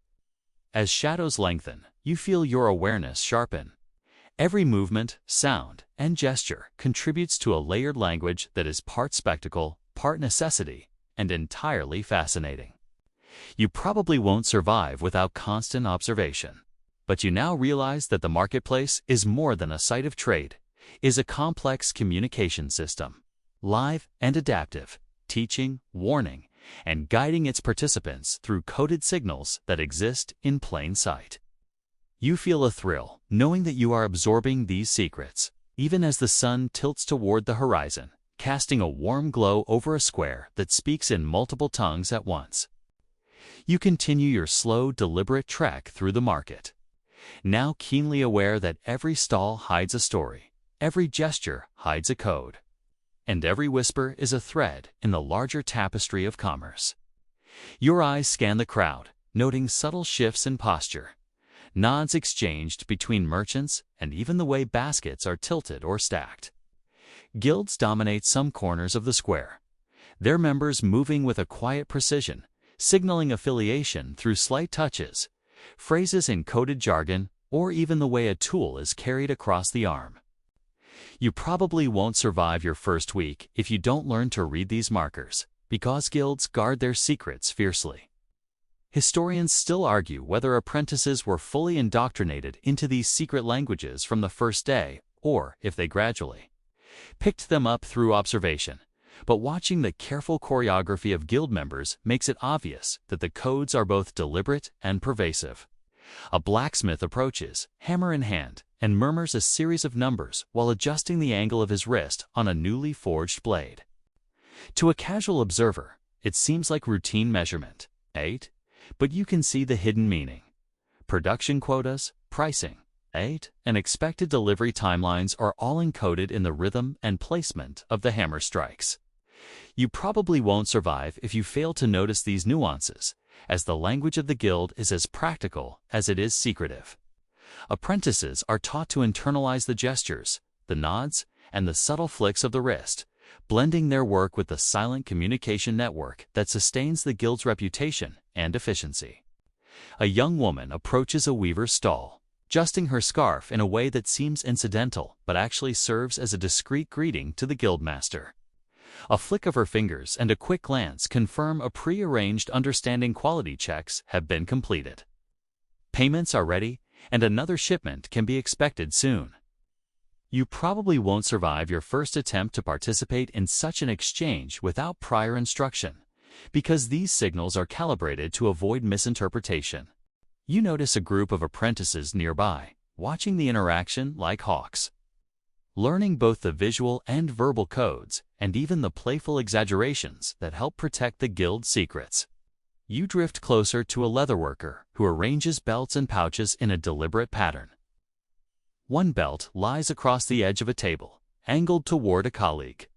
As shadows lengthen, you feel your awareness sharpen. Every movement, sound, and gesture contributes to a layered language that is part spectacle, part necessity, and entirely fascinating. You probably won't survive without constant observation. But you now realize that the marketplace is more than a site of trade, is a complex communication system, live and adaptive, teaching, warning, and guiding its participants through coded signals that exist in plain sight. You feel a thrill knowing that you are absorbing these secrets, even as the sun tilts toward the horizon, casting a warm glow over a square that speaks in multiple tongues at once. You continue your slow, deliberate trek through the market, now keenly aware that every stall hides a story, every gesture hides a code, and every whisper is a thread in the larger tapestry of commerce. Your eyes scan the crowd, noting subtle shifts in posture, nods exchanged between merchants, and even the way baskets are tilted or stacked. Guilds dominate some corners of the square, their members moving with a quiet precision, signaling affiliation through slight touches, phrases in coded jargon, or even the way a tool is carried across the arm. You probably won't survive your first week if you don't learn to read these markers, because guilds guard their secrets fiercely. Historians still argue whether apprentices were fully indoctrinated into these secret languages from the first day, or if they gradually picked them up through observation. But watching the careful choreography of guild members makes it obvious that the codes are both deliberate and pervasive. A blacksmith approaches, hammer in hand, and murmurs a series of numbers while adjusting the angle of his wrist on a newly forged blade. To a casual observer, it seems like routine measurement, but you can see the hidden meaning. Production quotas, pricing, and expected delivery timelines are all encoded in the rhythm and placement of the hammer strikes. You probably won't survive if you fail to notice these nuances, as the language of the guild is as practical as it is secretive. Apprentices are taught to internalize the gestures, the nods, and the subtle flicks of the wrist, blending their work with the silent communication network that sustains the guild's reputation and efficiency. A young woman approaches a weaver's stall, adjusting her scarf in a way that seems incidental but actually serves as a discreet greeting to the guildmaster. A flick of her fingers and a quick glance confirm a pre-arranged understanding quality checks have been completed. Payments are ready, and another shipment can be expected soon. You probably won't survive your first attempt to participate in such an exchange without prior instruction, because these signals are calibrated to avoid misinterpretation. You notice a group of apprentices nearby, watching the interaction like hawks, learning both the visual and verbal codes, and even the playful exaggerations that help protect the guild's secrets. You drift closer to a leatherworker who arranges belts and pouches in a deliberate pattern. One belt lies across the edge of a table, angled toward a colleague.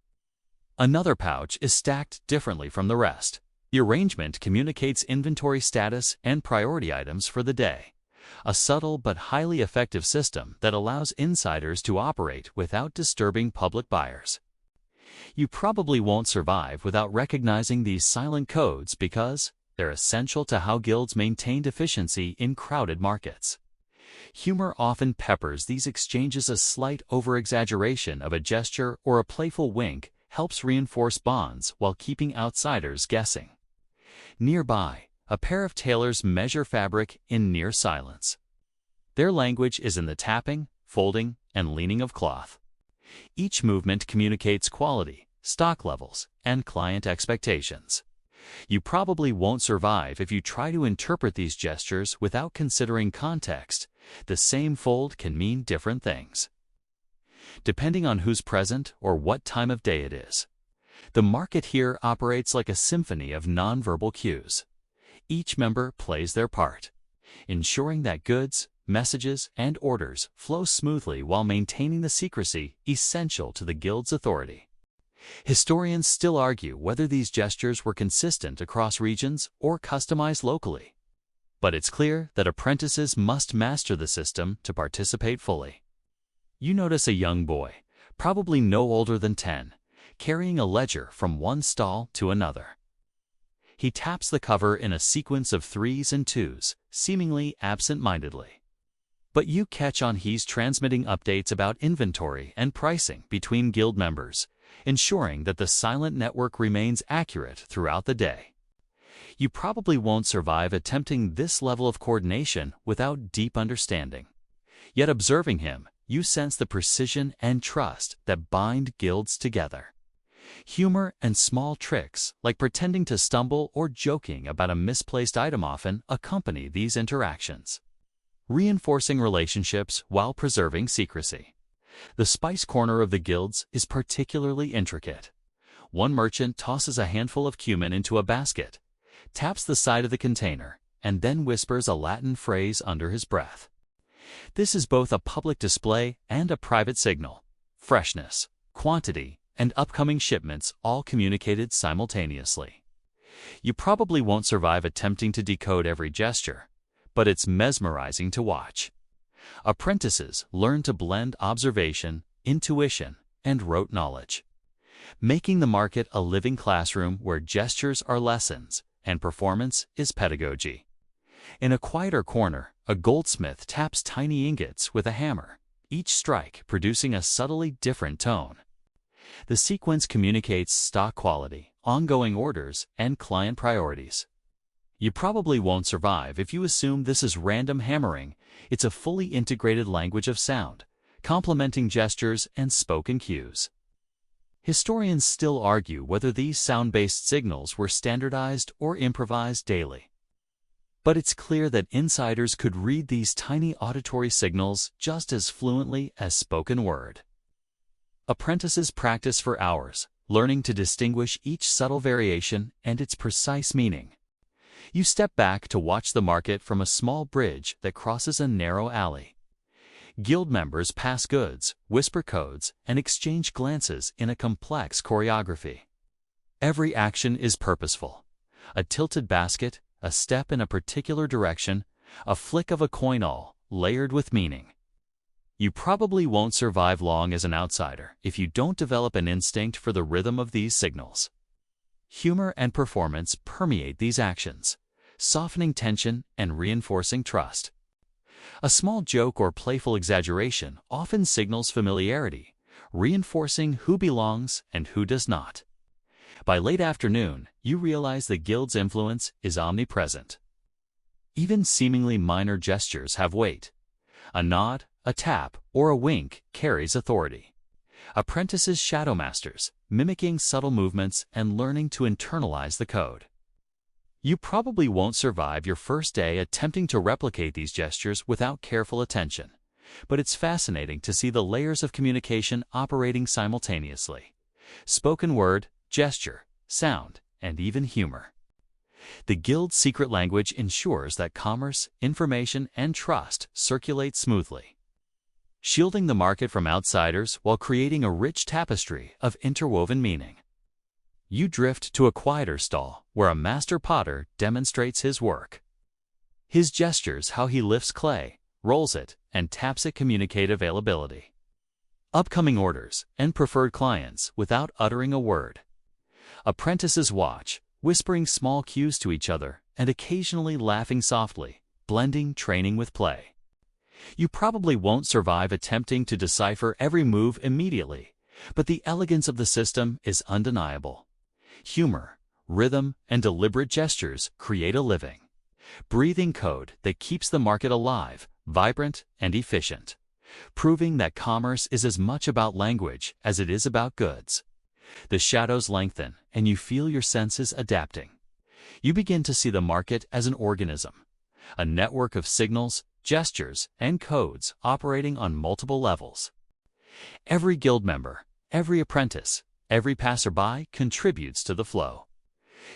Another pouch is stacked differently from the rest. The arrangement communicates inventory status and priority items for the day, a subtle but highly effective system that allows insiders to operate without disturbing public buyers. You probably won't survive without recognizing these silent codes because they're essential to how guilds maintain efficiency in crowded markets. Humor often peppers these exchanges. A slight over-exaggeration of a gesture or a playful wink helps reinforce bonds while keeping outsiders guessing. Nearby, a pair of tailors measure fabric in near silence. Their language is in the tapping, folding, and leaning of cloth. Each movement communicates quality, stock levels, and client expectations. You probably won't survive if you try to interpret these gestures without considering context. The same fold can mean different things. depending on who's present or what time of day it is. The market here operates like a symphony of nonverbal cues. Each member plays their part, ensuring that goods, messages, and orders flow smoothly while maintaining the secrecy essential to the guild's authority. Historians still argue whether these gestures were consistent across regions or customized locally. But it's clear that apprentices must master the system to participate fully. You notice a young boy, probably no older than 10, carrying a ledger from one stall to another. He taps the cover in a sequence of 3s and 2s, seemingly absent-mindedly. But you catch on he's transmitting updates about inventory and pricing between guild members, ensuring that the silent network remains accurate throughout the day. You probably won't survive attempting this level of coordination without deep understanding. Yet observing him, you sense the precision and trust that bind guilds together. Humor and small tricks, like pretending to stumble or joking about a misplaced item, often accompany these interactions, reinforcing relationships while preserving secrecy. The spice corner of the guilds is particularly intricate. One merchant tosses a handful of cumin into a basket, taps the side of the container, and then whispers a Latin phrase under his breath. This is both a public display and a private signal. Freshness, quantity, and upcoming shipments all communicated simultaneously. You probably won't survive attempting to decode every gesture, but it's mesmerizing to watch. Apprentices learn to blend observation, intuition, and rote knowledge, making the market a living classroom where gestures are lessons and performance is pedagogy. In a quieter corner, a goldsmith taps tiny ingots with a hammer, each strike producing a subtly different tone. The sequence communicates stock quality, ongoing orders, and client priorities. You probably won't survive if you assume this is random hammering. It's a fully integrated language of sound, complementing gestures and spoken cues. Historians still argue whether these sound-based signals were standardized or improvised daily. But it's clear that insiders could read these tiny auditory signals just as fluently as spoken word. Apprentices practice for hours, learning to distinguish each subtle variation and its precise meaning. You step back to watch the market from a small bridge that crosses a narrow alley. Guild members pass goods, whisper codes, and exchange glances in a complex choreography. Every action is purposeful. A tilted basket, a step in a particular direction, a flick of a coin, all layered with meaning. You probably won't survive long as an outsider if you don't develop an instinct for the rhythm of these signals. Humor and performance permeate these actions, softening tension and reinforcing trust. A small joke or playful exaggeration often signals familiarity, reinforcing who belongs and who does not. By late afternoon, you realize the guild's influence is omnipresent. Even seemingly minor gestures have weight. A nod, a tap, or a wink carries authority. Apprentices shadow masters, mimicking subtle movements and learning to internalize the code. You probably won't survive your first day attempting to replicate these gestures without careful attention, but it's fascinating to see the layers of communication operating simultaneously: spoken word, gesture, sound, and even humor. The guild's secret language ensures that commerce, information, and trust circulate smoothly, shielding the market from outsiders while creating a rich tapestry of interwoven meaning. You drift to a quieter stall where a master potter demonstrates his work. His gestures, how he lifts clay, rolls it, and taps it, communicate availability, upcoming orders, and preferred clients without uttering a word. Apprentices watch, whispering small cues to each other and occasionally laughing softly, blending training with play. You probably won't survive attempting to decipher every move immediately, but the elegance of the system is undeniable. Humor, rhythm, and deliberate gestures create a living, breathing code that keeps the market alive, vibrant, and efficient, proving that commerce is as much about language as it is about goods. The shadows lengthen, and you feel your senses adapting. You begin to see the market as an organism, a network of signals, gestures, and codes operating on multiple levels. Every guild member, every apprentice, every passerby contributes to the flow.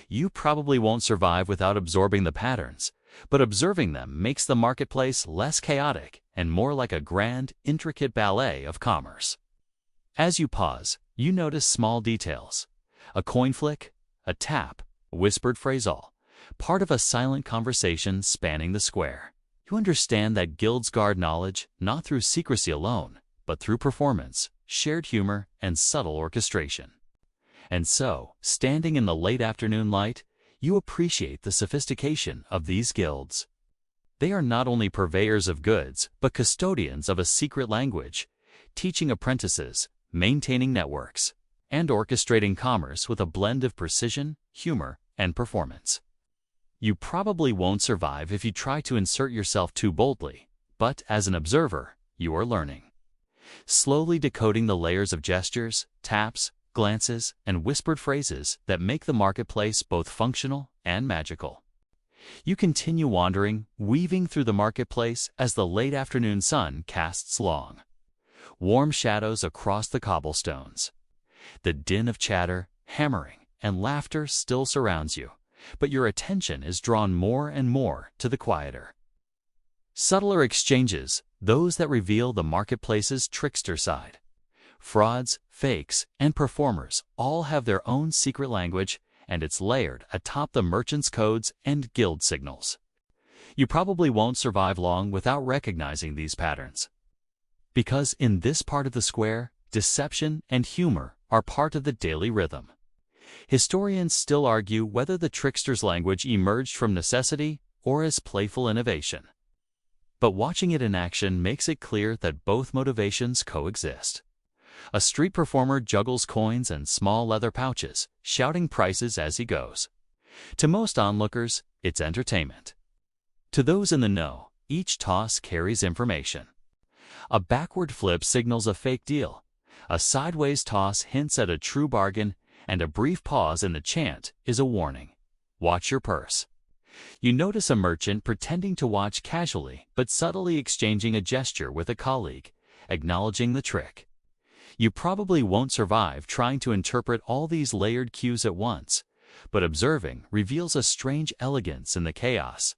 You probably won't survive without absorbing the patterns, but observing them makes the marketplace less chaotic and more like a grand, intricate ballet of commerce. As you pause, you notice small details. A coin flick, a tap, a whispered phrasal, part of a silent conversation spanning the square. You understand that guilds guard knowledge not through secrecy alone, but through performance, shared humor, and subtle orchestration. And so, standing in the late afternoon light, you appreciate the sophistication of these guilds. They are not only purveyors of goods, but custodians of a secret language, teaching apprentices, maintaining networks, and orchestrating commerce with a blend of precision, humor, and performance. You probably won't survive if you try to insert yourself too boldly, but as an observer, you are learning. Slowly decoding the layers of gestures, taps, glances, and whispered phrases that make the marketplace both functional and magical. You continue wandering, weaving through the marketplace as the late afternoon sun casts long, warm shadows across the cobblestones. The din of chatter, hammering, and laughter still surrounds you, but your attention is drawn more and more to the quieter, subtler exchanges, those that reveal the marketplace's trickster side. Frauds, fakes, and performers all have their own secret language, and it's layered atop the merchant's codes and guild signals. You probably won't survive long without recognizing these patterns. Because in this part of the square, deception and humor are part of the daily rhythm. Historians still argue whether the trickster's language emerged from necessity or as playful innovation. But watching it in action makes it clear that both motivations coexist. A street performer juggles coins and small leather pouches, shouting prices as he goes. To most onlookers, it's entertainment. To those in the know, each toss carries information. A backward flip signals a fake deal. A sideways toss hints at a true bargain, and a brief pause in the chant is a warning. Watch your purse. You notice a merchant pretending to watch casually but subtly exchanging a gesture with a colleague, acknowledging the trick. You probably won't survive trying to interpret all these layered cues at once, but observing reveals a strange elegance in the chaos.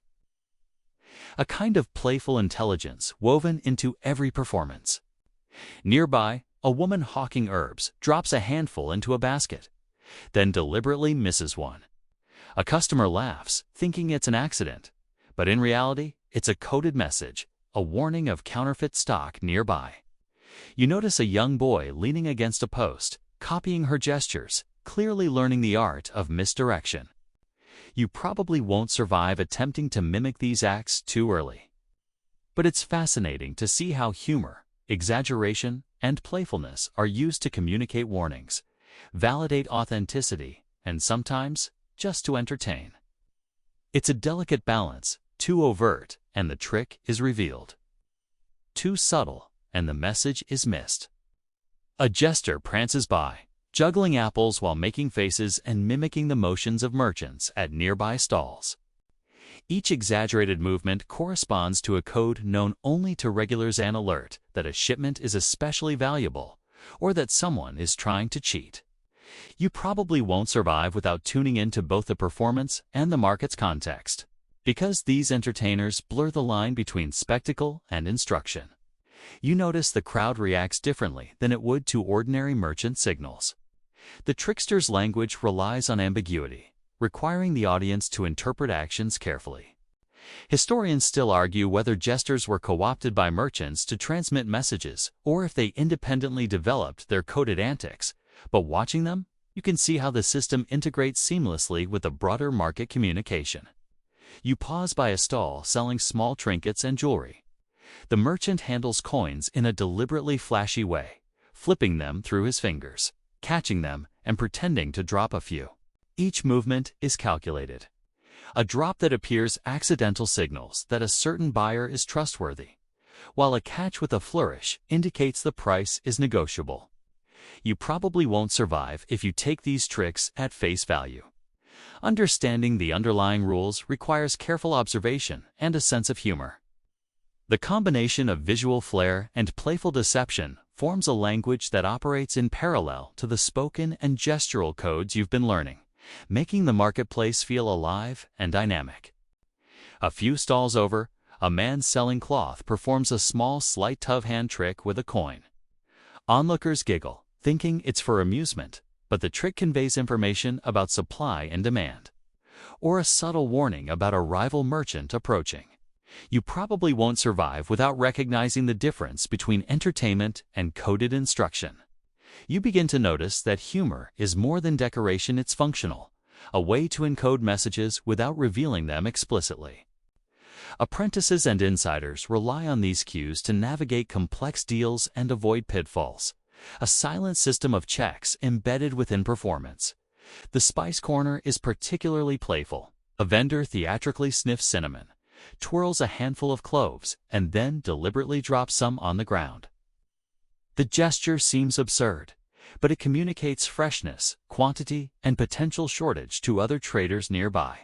A kind of playful intelligence woven into every performance. Nearby, a woman hawking herbs drops a handful into a basket, then deliberately misses one. A customer laughs, thinking it's an accident, but in reality, it's a coded message, a warning of counterfeit stock nearby. You notice a young boy leaning against a post, copying her gestures, clearly learning the art of misdirection. You probably won't survive attempting to mimic these acts too early. But it's fascinating to see how humor, exaggeration, and playfulness are used to communicate warnings, validate authenticity, and sometimes just to entertain. It's a delicate balance, too overt, and the trick is revealed. Too subtle, and the message is missed. A jester prances by, juggling apples while making faces and mimicking the motions of merchants at nearby stalls. Each exaggerated movement corresponds to a code known only to regulars and alert that a shipment is especially valuable or that someone is trying to cheat. You probably won't survive without tuning into both the performance and the market's context, because these entertainers blur the line between spectacle and instruction. You notice the crowd reacts differently than it would to ordinary merchant signals. The trickster's language relies on ambiguity, requiring the audience to interpret actions carefully. Historians still argue whether jesters were co-opted by merchants to transmit messages or if they independently developed their coded antics, but watching them, you can see how the system integrates seamlessly with the broader market communication. You pause by a stall selling small trinkets and jewelry. The merchant handles coins in a deliberately flashy way, flipping them through his fingers, catching them, and pretending to drop a few. Each movement is calculated. A drop that appears accidental signals that a certain buyer is trustworthy, while a catch with a flourish indicates the price is negotiable. You probably won't survive if you take these tricks at face value. Understanding the underlying rules requires careful observation and a sense of humor. The combination of visual flair and playful deception forms a language that operates in parallel to the spoken and gestural codes you've been learning, making the marketplace feel alive and dynamic. A few stalls over, a man selling cloth performs a small sleight of hand trick with a coin. Onlookers giggle, thinking it's for amusement, but the trick conveys information about supply and demand, or a subtle warning about a rival merchant approaching. You probably won't survive without recognizing the difference between entertainment and coded instruction. You begin to notice that humor is more than decoration, it's functional, a way to encode messages without revealing them explicitly. Apprentices and insiders rely on these cues to navigate complex deals and avoid pitfalls, a silent system of checks embedded within performance. The Spice Corner is particularly playful. A vendor theatrically sniffs cinnamon, twirls a handful of cloves, and then deliberately drops some on the ground. The gesture seems absurd, but it communicates freshness, quantity, and potential shortage to other traders nearby.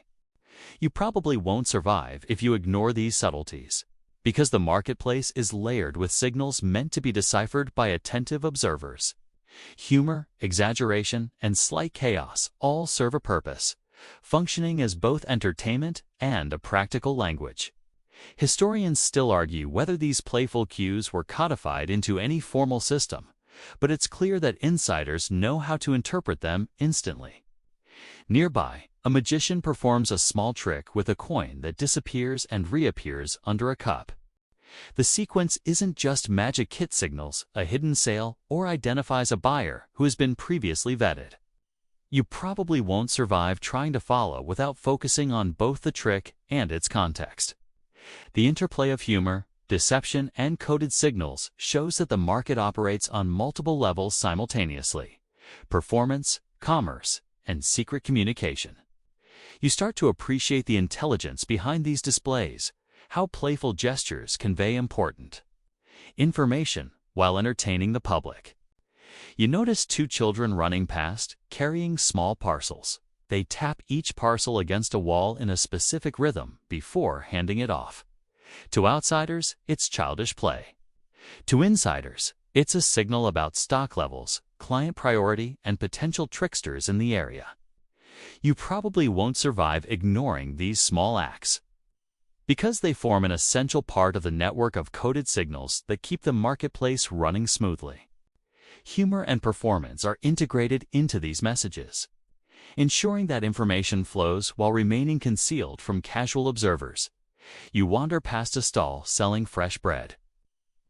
You probably won't survive if you ignore these subtleties, because the marketplace is layered with signals meant to be deciphered by attentive observers. Humor, exaggeration, and slight chaos all serve a purpose, functioning as both entertainment and a practical language. Historians still argue whether these playful cues were codified into any formal system, but it's clear that insiders know how to interpret them instantly. Nearby, a magician performs a small trick with a coin that disappears and reappears under a cup. The sequence isn't just magic kit signals a hidden sale or identifies a buyer who has been previously vetted. You probably won't survive trying to follow without focusing on both the trick and its context. The interplay of humor, deception, and coded signals shows that the market operates on multiple levels simultaneously: performance, commerce, and secret communication. You start to appreciate the intelligence behind these displays, how playful gestures convey important information while entertaining the public. You notice two children running past, carrying small parcels. They tap each parcel against a wall in a specific rhythm before handing it off. To outsiders, it's childish play. To insiders, it's a signal about stock levels, client priority, and potential tricksters in the area. You probably won't survive ignoring these small acts, because they form an essential part of the network of coded signals that keep the marketplace running smoothly. Humor and performance are integrated into these messages, ensuring that information flows while remaining concealed from casual observers. You wander past a stall selling fresh bread.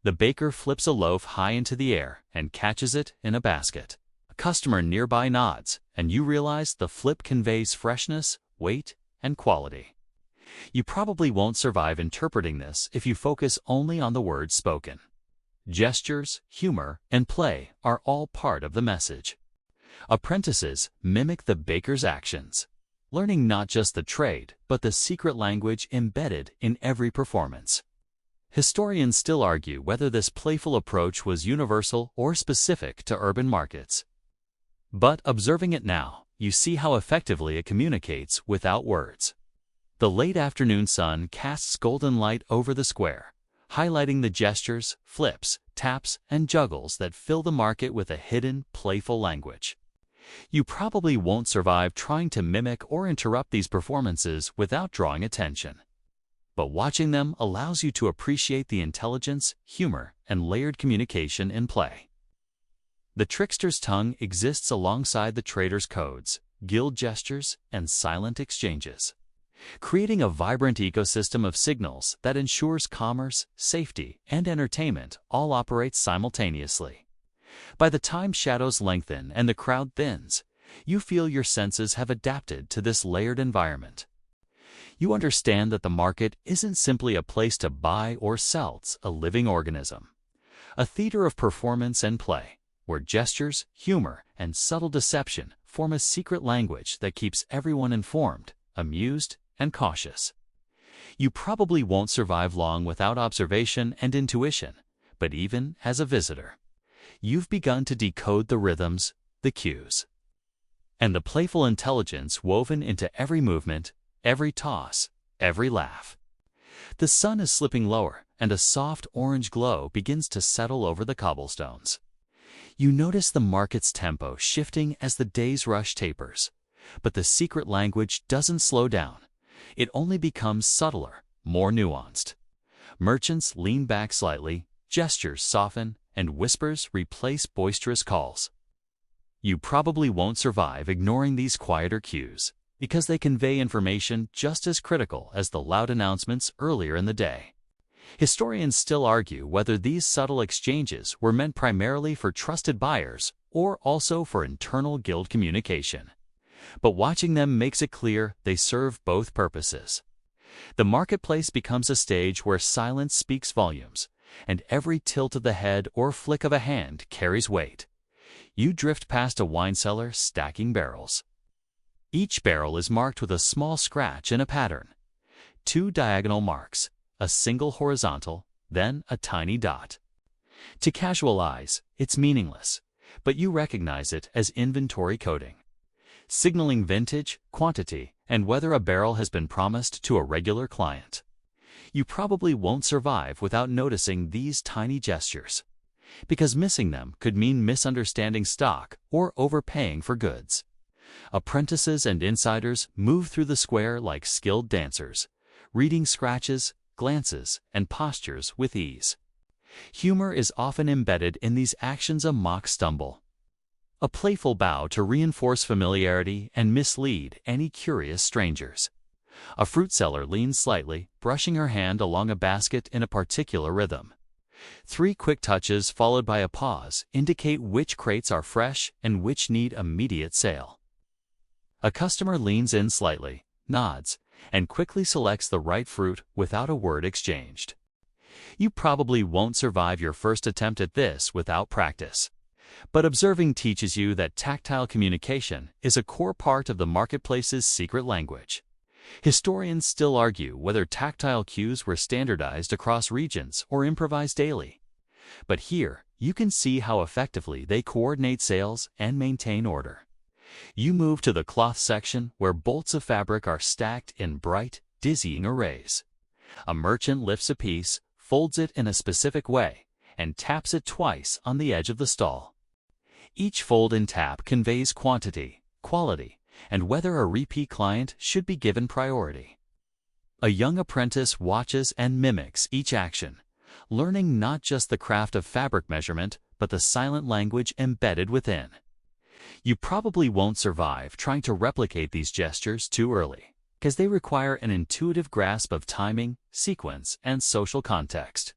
The baker flips a loaf high into the air and catches it in a basket. A customer nearby nods, and you realize the flip conveys freshness, weight, and quality. You probably won't survive interpreting this if you focus only on the words spoken. Gestures, humor, and play are all part of the message. Apprentices mimic the baker's actions, learning not just the trade, but the secret language embedded in every performance. Historians still argue whether this playful approach was universal or specific to urban markets. But observing it now, you see how effectively it communicates without words. The late afternoon sun casts golden light over the square, highlighting the gestures, flips, taps, and juggles that fill the market with a hidden, playful language. You probably won't survive trying to mimic or interrupt these performances without drawing attention. But watching them allows you to appreciate the intelligence, humor, and layered communication in play. The trickster's tongue exists alongside the trader's codes, guild gestures, and silent exchanges, creating a vibrant ecosystem of signals that ensures commerce, safety, and entertainment all operate simultaneously. By the time shadows lengthen and the crowd thins, you feel your senses have adapted to this layered environment. You understand that the market isn't simply a place to buy or sell, it's a living organism, a theater of performance and play, where gestures, humor, and subtle deception form a secret language that keeps everyone informed, amused, and cautious. You probably won't survive long without observation and intuition, but even as a visitor, you've begun to decode the rhythms, the cues, and the playful intelligence woven into every movement, every toss, every laugh. The sun is slipping lower, and a soft orange glow begins to settle over the cobblestones. You notice the market's tempo shifting as the day's rush tapers. But the secret language doesn't slow down. It only becomes subtler, more nuanced. Merchants lean back slightly, gestures soften, and whispers replace boisterous calls. You probably won't survive ignoring these quieter cues, because they convey information just as critical as the loud announcements earlier in the day. Historians still argue whether these subtle exchanges were meant primarily for trusted buyers or also for internal guild communication. But watching them makes it clear they serve both purposes. The marketplace becomes a stage where silence speaks volumes, and every tilt of the head or flick of a hand carries weight. You drift past a wine cellar stacking barrels. Each barrel is marked with a small scratch in a pattern. 2 diagonal marks, a single horizontal, then a tiny dot. To casual eyes, it's meaningless, but you recognize it as inventory coding, signaling vintage, quantity, and whether a barrel has been promised to a regular client. You probably won't survive without noticing these tiny gestures, because missing them could mean misunderstanding stock or overpaying for goods. Apprentices and insiders move through the square like skilled dancers, reading scratches, glances, and postures with ease. Humor is often embedded in these actions, a mock stumble, a playful bow to reinforce familiarity and mislead any curious strangers. A fruit seller leans slightly, brushing her hand along a basket in a particular rhythm. 3 quick touches followed by a pause indicate which crates are fresh and which need immediate sale. A customer leans in slightly, nods, and quickly selects the right fruit without a word exchanged. You probably won't survive your first attempt at this without practice. But observing teaches you that tactile communication is a core part of the marketplace's secret language. Historians still argue whether tactile cues were standardized across regions or improvised daily. But here, you can see how effectively they coordinate sales and maintain order. You move to the cloth section where bolts of fabric are stacked in bright, dizzying arrays. A merchant lifts a piece, folds it in a specific way, and taps it twice on the edge of the stall. Each fold and tap conveys quantity, quality, and whether a repeat client should be given priority. A young apprentice watches and mimics each action, learning not just the craft of fabric measurement, but the silent language embedded within. You probably won't survive trying to replicate these gestures too early, because they require an intuitive grasp of timing, sequence, and social context.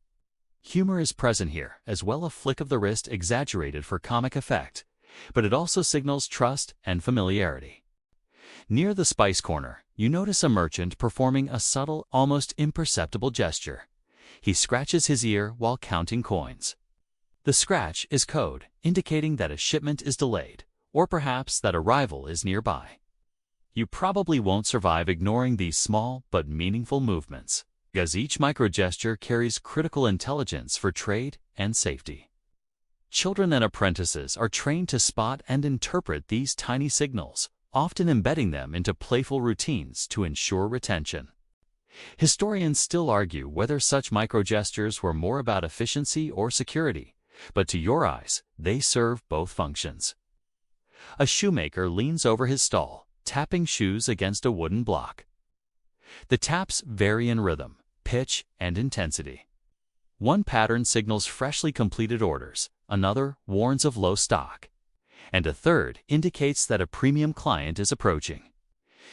Humor is present here, as well a flick of the wrist exaggerated for comic effect, but it also signals trust and familiarity. Near the spice corner, you notice a merchant performing a subtle, almost imperceptible gesture. He scratches his ear while counting coins. The scratch is code, indicating that a shipment is delayed, or perhaps that a rival is nearby. You probably won't survive ignoring these small but meaningful movements, because each microgesture carries critical intelligence for trade and safety. Children and apprentices are trained to spot and interpret these tiny signals, often embedding them into playful routines to ensure retention. Historians still argue whether such microgestures were more about efficiency or security, but to your eyes, they serve both functions. A shoemaker leans over his stall, tapping shoes against a wooden block. The taps vary in rhythm, pitch, and intensity. One pattern signals freshly completed orders, another warns of low stock, and a third indicates that a premium client is approaching.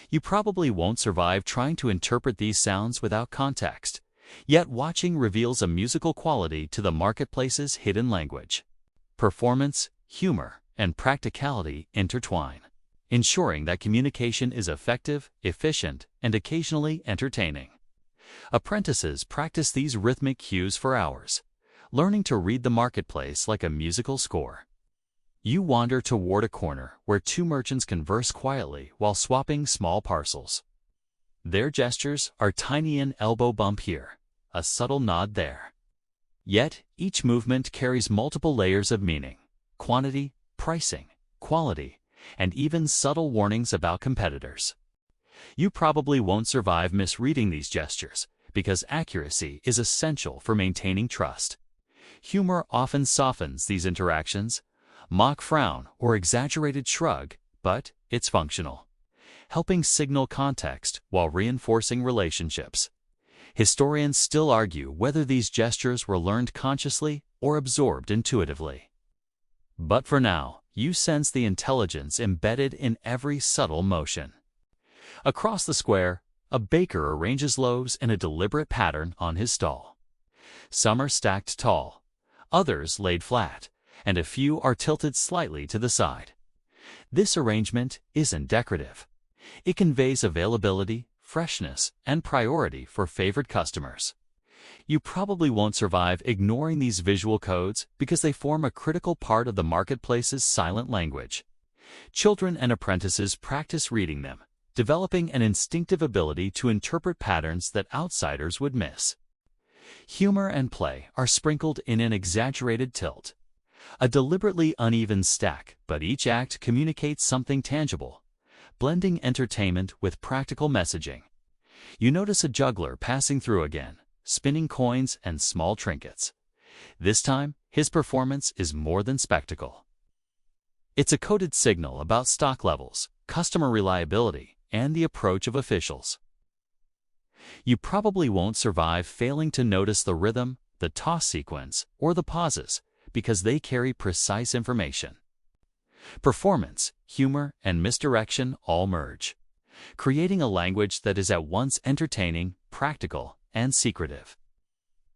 You probably won't survive trying to interpret these sounds without context, yet watching reveals a musical quality to the marketplace's hidden language. Performance, humor, and practicality intertwine, ensuring that communication is effective, efficient, and occasionally entertaining. Apprentices practice these rhythmic cues for hours, learning to read the marketplace like a musical score. You wander toward a corner where 2 merchants converse quietly while swapping small parcels. Their gestures are tiny, an elbow bump here, a subtle nod there. Yet, each movement carries multiple layers of meaning: quantity, pricing, quality, and even subtle warnings about competitors. You probably won't survive misreading these gestures, because accuracy is essential for maintaining trust. Humor often softens these interactions, mock frown or exaggerated shrug, but it's functional, helping signal context while reinforcing relationships. Historians still argue whether these gestures were learned consciously or absorbed intuitively. But for now, you sense the intelligence embedded in every subtle motion. Across the square, a baker arranges loaves in a deliberate pattern on his stall. Some are stacked tall, others laid flat, and a few are tilted slightly to the side. This arrangement isn't decorative. It conveys availability, freshness, and priority for favored customers. You probably won't survive ignoring these visual codes because they form a critical part of the marketplace's silent language. Children and apprentices practice reading them, developing an instinctive ability to interpret patterns that outsiders would miss. Humor and play are sprinkled in an exaggerated tilt, a deliberately uneven stack, but each act communicates something tangible, blending entertainment with practical messaging. You notice a juggler passing through again, spinning coins and small trinkets. This time, his performance is more than spectacle. It's a coded signal about stock levels, customer reliability, and the approach of officials. You probably won't survive failing to notice the rhythm, the toss sequence, or the pauses, because they carry precise information. Performance, humor, and misdirection all merge, creating a language that is at once entertaining, practical, and secretive.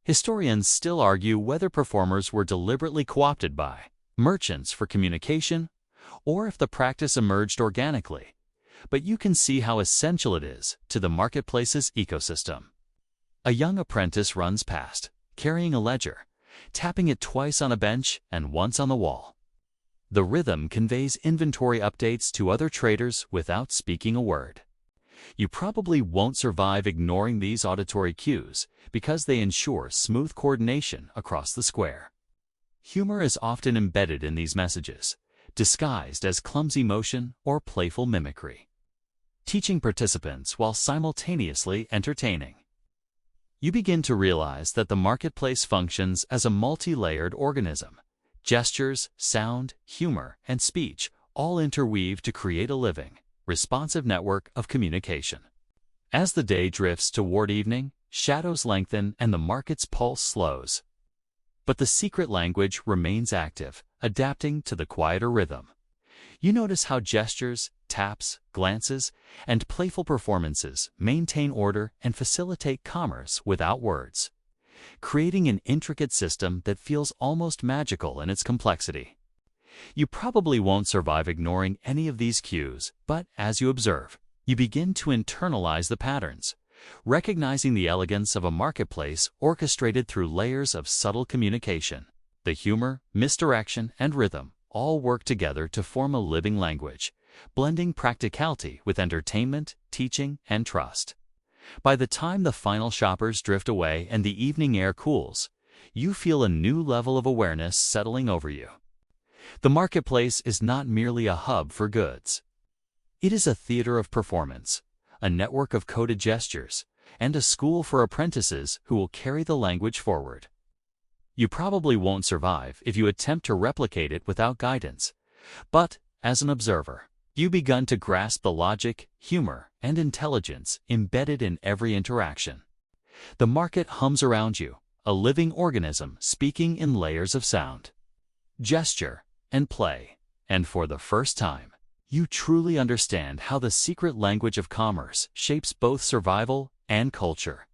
Historians still argue whether performers were deliberately co-opted by merchants for communication, or if the practice emerged organically, but you can see how essential it is to the marketplace's ecosystem. A young apprentice runs past, carrying a ledger, tapping it twice on a bench and once on the wall. The rhythm conveys inventory updates to other traders without speaking a word. You probably won't survive ignoring these auditory cues because they ensure smooth coordination across the square. Humor is often embedded in these messages, disguised as clumsy motion or playful mimicry, teaching participants while simultaneously entertaining. You begin to realize that the marketplace functions as a multi-layered organism. Gestures, sound, humor, and speech all interweave to create a living, responsive network of communication. As the day drifts toward evening, shadows lengthen and the market's pulse slows. But the secret language remains active, adapting to the quieter rhythm. You notice how gestures, taps, glances, and playful performances maintain order and facilitate commerce without words, creating an intricate system that feels almost magical in its complexity. You probably won't survive ignoring any of these cues, but as you observe, you begin to internalize the patterns, recognizing the elegance of a marketplace orchestrated through layers of subtle communication. The humor, misdirection, and rhythm all work together to form a living language, blending practicality with entertainment, teaching, and trust. By the time the final shoppers drift away and the evening air cools, you feel a new level of awareness settling over you. The marketplace is not merely a hub for goods. It is a theater of performance, a network of coded gestures, and a school for apprentices who will carry the language forward. You probably won't survive if you attempt to replicate it without guidance, but as an observer, you've begun to grasp the logic, humor, and intelligence embedded in every interaction. The market hums around you, a living organism speaking in layers of sound, gesture, and play, and for the first time, you truly understand how the secret language of commerce shapes both survival and culture.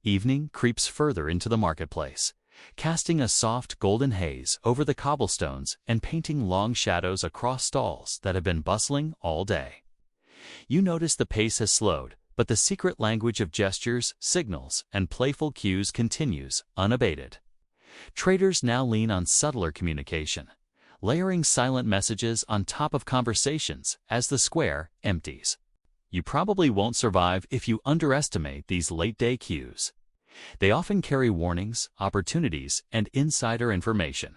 Evening creeps further into the marketplace, casting a soft golden haze over the cobblestones and painting long shadows across stalls that have been bustling all day. You notice the pace has slowed, but the secret language of gestures, signals, and playful cues continues unabated. Traders now lean on subtler communication, layering silent messages on top of conversations as the square empties. You probably won't survive if you underestimate these late-day cues. They often carry warnings, opportunities, and insider information.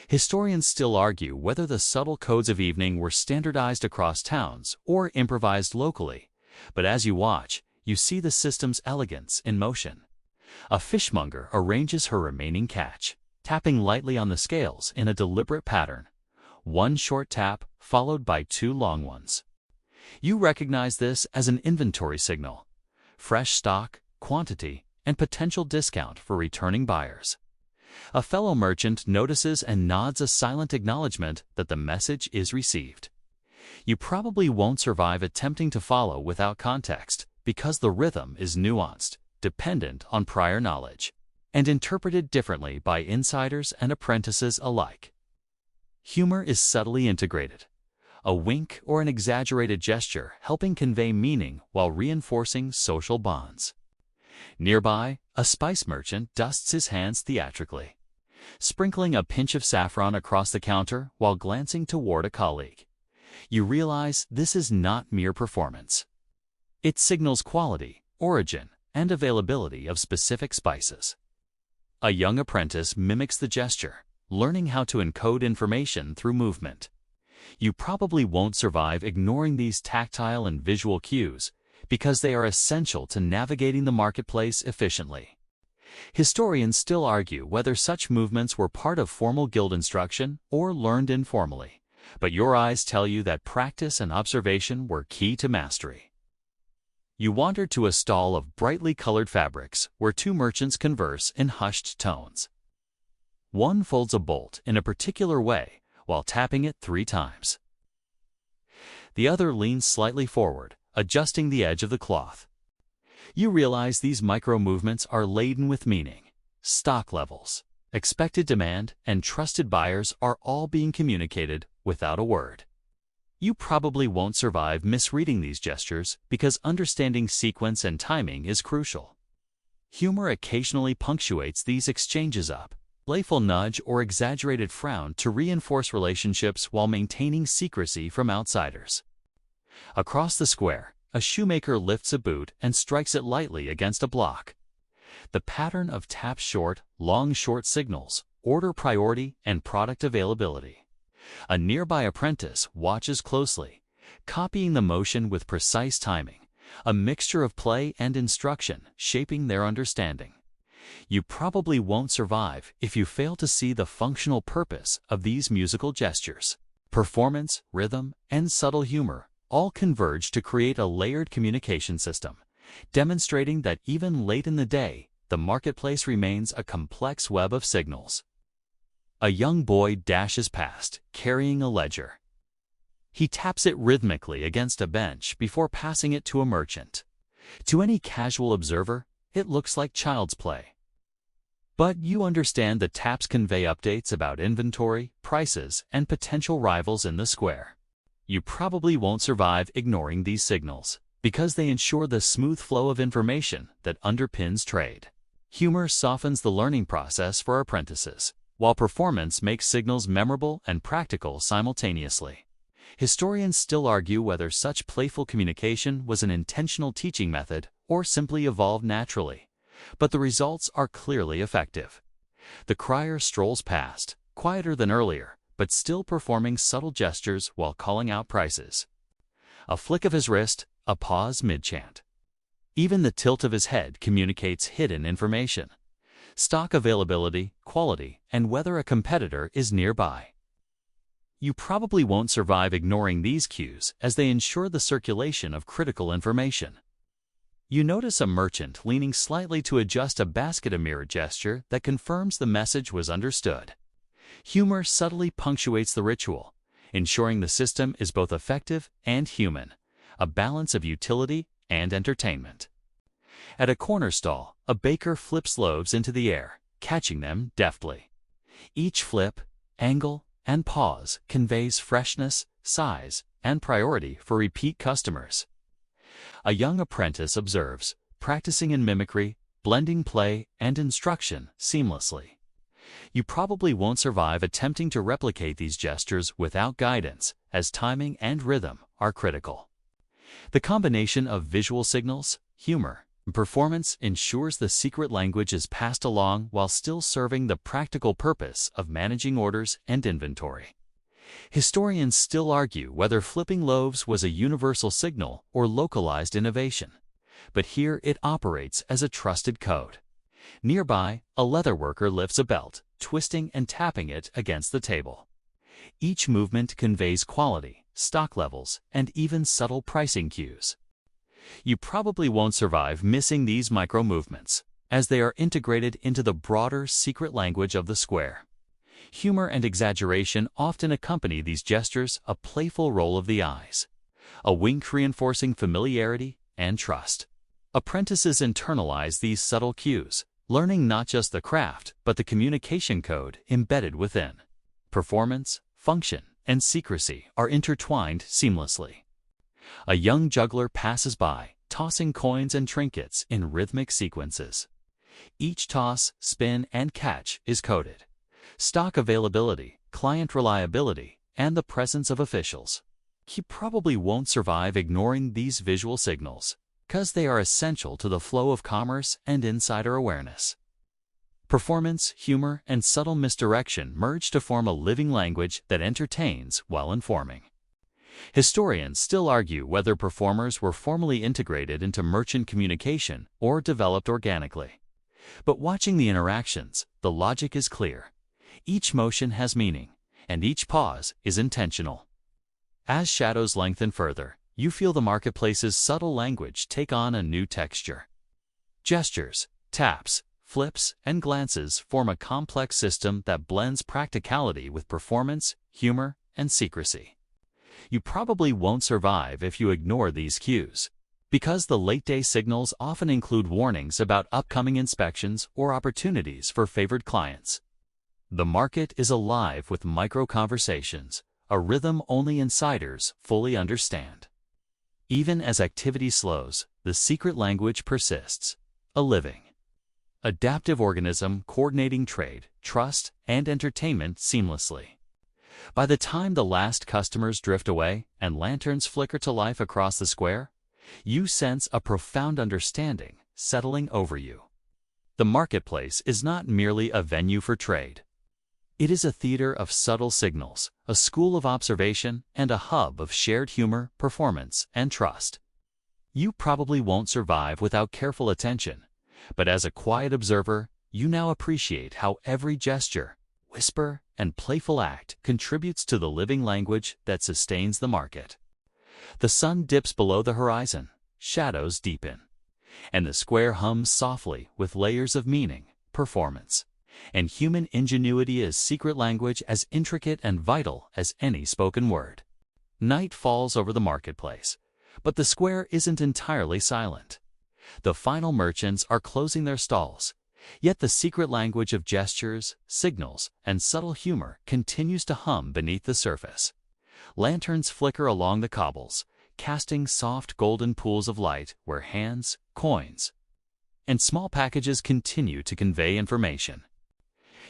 Historians still argue whether the subtle codes of evening were standardized across towns or improvised locally, but as you watch, you see the system's elegance in motion, A fishmonger arranges her remaining catch, tapping lightly on the scales in a deliberate pattern. One short tap followed by two long ones. You recognize this as an inventory signal: fresh stock, quantity, and potential discount for returning buyers. A fellow merchant notices and nods a silent acknowledgement that the message is received. You probably won't survive attempting to follow without context, because the rhythm is nuanced, dependent on prior knowledge, and interpreted differently by insiders and apprentices alike. Humor is subtly integrated. A wink or an exaggerated gesture helping convey meaning while reinforcing social bonds. Nearby, a spice merchant dusts his hands theatrically, sprinkling a pinch of saffron across the counter while glancing toward a colleague. You realize this is not mere performance. It signals quality, origin, and availability of specific spices. A young apprentice mimics the gesture, learning how to encode information through movement. You probably won't survive ignoring these tactile and visual cues, because they are essential to navigating the marketplace efficiently. Historians still argue whether such movements were part of formal guild instruction or learned informally, but your eyes tell you that practice and observation were key to mastery. You wander to a stall of brightly colored fabrics where two merchants converse in hushed tones. One folds a bolt in a particular way while tapping it 3 times. The other leans slightly forward, adjusting the edge of the cloth. You realize these micro-movements are laden with meaning. Stock levels, expected demand, and trusted buyers are all being communicated without a word. You probably won't survive misreading these gestures because understanding sequence and timing is crucial. Humor occasionally punctuates these exchanges up. Playful nudge or exaggerated frown to reinforce relationships while maintaining secrecy from outsiders. Across the square, a shoemaker lifts a boot and strikes it lightly against a block. The pattern of tap short, long short signals order priority and product availability. A nearby apprentice watches closely, copying the motion with precise timing, a mixture of play and instruction shaping their understanding. You probably won't survive if you fail to see the functional purpose of these musical gestures. Performance, rhythm, and subtle humor all converge to create a layered communication system, demonstrating that even late in the day, the marketplace remains a complex web of signals. A young boy dashes past, carrying a ledger. He taps it rhythmically against a bench before passing it to a merchant. To any casual observer, it looks like child's play. But you understand the taps convey updates about inventory, prices, and potential rivals in the square. You probably won't survive ignoring these signals, because they ensure the smooth flow of information that underpins trade. Humor softens the learning process for apprentices, while performance makes signals memorable and practical simultaneously. Historians still argue whether such playful communication was an intentional teaching method or simply evolved naturally, but the results are clearly effective. The crier strolls past, quieter than earlier, but still performing subtle gestures while calling out prices. A flick of his wrist, a pause mid-chant. Even the tilt of his head communicates hidden information: stock availability, quality, and whether a competitor is nearby. You probably won't survive ignoring these cues, as they ensure the circulation of critical information. You notice a merchant leaning slightly to adjust a basket, a mirror gesture that confirms the message was understood. Humor subtly punctuates the ritual, ensuring the system is both effective and human, a balance of utility and entertainment. At a corner stall, a baker flips loaves into the air, catching them deftly. Each flip, angle, and pause conveys freshness, size, and priority for repeat customers. A young apprentice observes, practicing in mimicry, blending play and instruction seamlessly. You probably won't survive attempting to replicate these gestures without guidance, as timing and rhythm are critical. The combination of visual signals, humor, and performance ensures the secret language is passed along while still serving the practical purpose of managing orders and inventory. Historians still argue whether flipping loaves was a universal signal or localized innovation, but here it operates as a trusted code. Nearby, a leatherworker lifts a belt, twisting and tapping it against the table. Each movement conveys quality, stock levels, and even subtle pricing cues. You probably won't survive missing these micro-movements, as they are integrated into the broader secret language of the square. Humor and exaggeration often accompany these gestures, a playful roll of the eyes, a wink reinforcing familiarity and trust. Apprentices internalize these subtle cues, learning not just the craft, but the communication code embedded within. Performance, function, and secrecy are intertwined seamlessly. A young juggler passes by, tossing coins and trinkets in rhythmic sequences. Each toss, spin, and catch is coded. Stock availability, client reliability, and the presence of officials. You probably won't survive ignoring these visual signals, because they are essential to the flow of commerce and insider awareness. Performance, humor, and subtle misdirection merge to form a living language that entertains while informing. Historians still argue whether performers were formally integrated into merchant communication or developed organically. But watching the interactions, the logic is clear. Each motion has meaning, and each pause is intentional. As shadows lengthen further, you feel the marketplace's subtle language take on a new texture. Gestures, taps, flips, and glances form a complex system that blends practicality with performance, humor, and secrecy. You probably won't survive if you ignore these cues, because the late-day signals often include warnings about upcoming inspections or opportunities for favored clients. The market is alive with micro-conversations, a rhythm only insiders fully understand. Even as activity slows, the secret language persists, a living, adaptive organism coordinating trade, trust, and entertainment seamlessly. By the time the last customers drift away and lanterns flicker to life across the square, you sense a profound understanding settling over you. The marketplace is not merely a venue for trade. It is a theater of subtle signals, a school of observation, and a hub of shared humor, performance, and trust. You probably won't survive without careful attention, but as a quiet observer, you now appreciate how every gesture, whisper, and playful act contributes to the living language that sustains the market. The sun dips below the horizon, shadows deepen, and the square hums softly with layers of meaning, performance, and human ingenuity as secret language as intricate and vital as any spoken word. Night falls over the marketplace, but the square isn't entirely silent. The final merchants are closing their stalls, yet the secret language of gestures, signals, and subtle humor continues to hum beneath the surface. Lanterns flicker along the cobbles, casting soft golden pools of light where hands, coins, and small packages continue to convey information.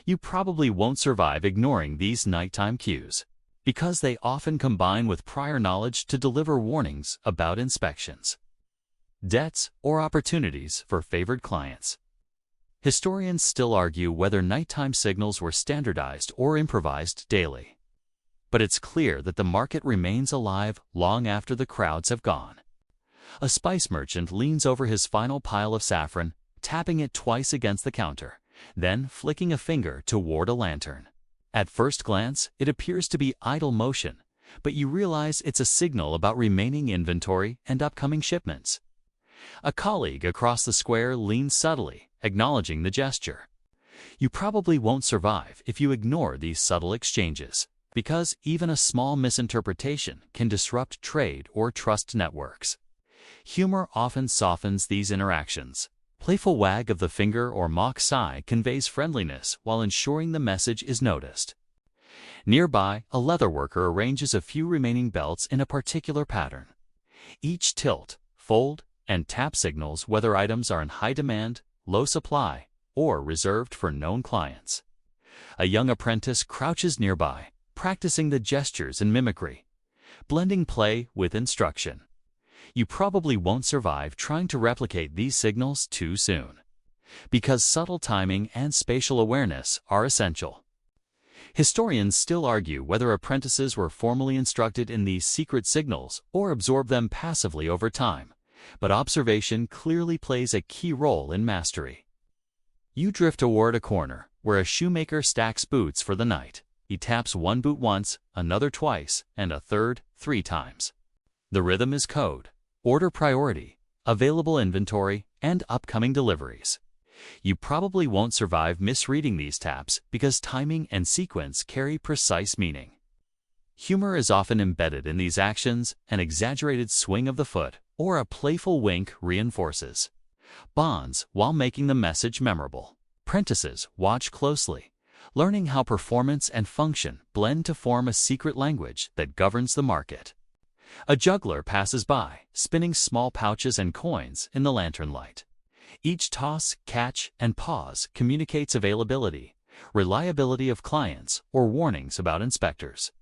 You probably won't survive ignoring these nighttime cues, because they often combine with prior knowledge to deliver warnings about inspections, debts, or opportunities for favored clients. Historians still argue whether nighttime signals were standardized or improvised daily. But it's clear that the market remains alive long after the crowds have gone. A spice merchant leans over his final pile of saffron, tapping it twice against the counter, then flicking a finger toward a lantern. At first glance, it appears to be idle motion, but you realize it's a signal about remaining inventory and upcoming shipments. A colleague across the square leans subtly, acknowledging the gesture. You probably won't survive if you ignore these subtle exchanges, because even a small misinterpretation can disrupt trade or trust networks. Humor often softens these interactions. Playful wag of the finger or mock sigh conveys friendliness while ensuring the message is noticed. Nearby, a leatherworker arranges a few remaining belts in a particular pattern. Each tilt, fold, and tap signals whether items are in high demand, low supply, or reserved for known clients. A young apprentice crouches nearby, practicing the gestures and mimicry, blending play with instruction. You probably won't survive trying to replicate these signals too soon, because subtle timing and spatial awareness are essential. Historians still argue whether apprentices were formally instructed in these secret signals or absorbed them passively over time, but observation clearly plays a key role in mastery. You drift toward a corner where a shoemaker stacks boots for the night. He taps one boot once, another twice, and a third 3 times. The rhythm is code, order priority, available inventory, and upcoming deliveries. You probably won't survive misreading these taps because timing and sequence carry precise meaning. Humor is often embedded in these actions. An exaggerated swing of the foot or a playful wink reinforces bonds while making the message memorable. Apprentices watch closely, learning how performance and function blend to form a secret language that governs the market. A juggler passes by, spinning small pouches and coins in the lantern light. Each toss, catch, and pause communicates availability, reliability of clients, or warnings about inspectors.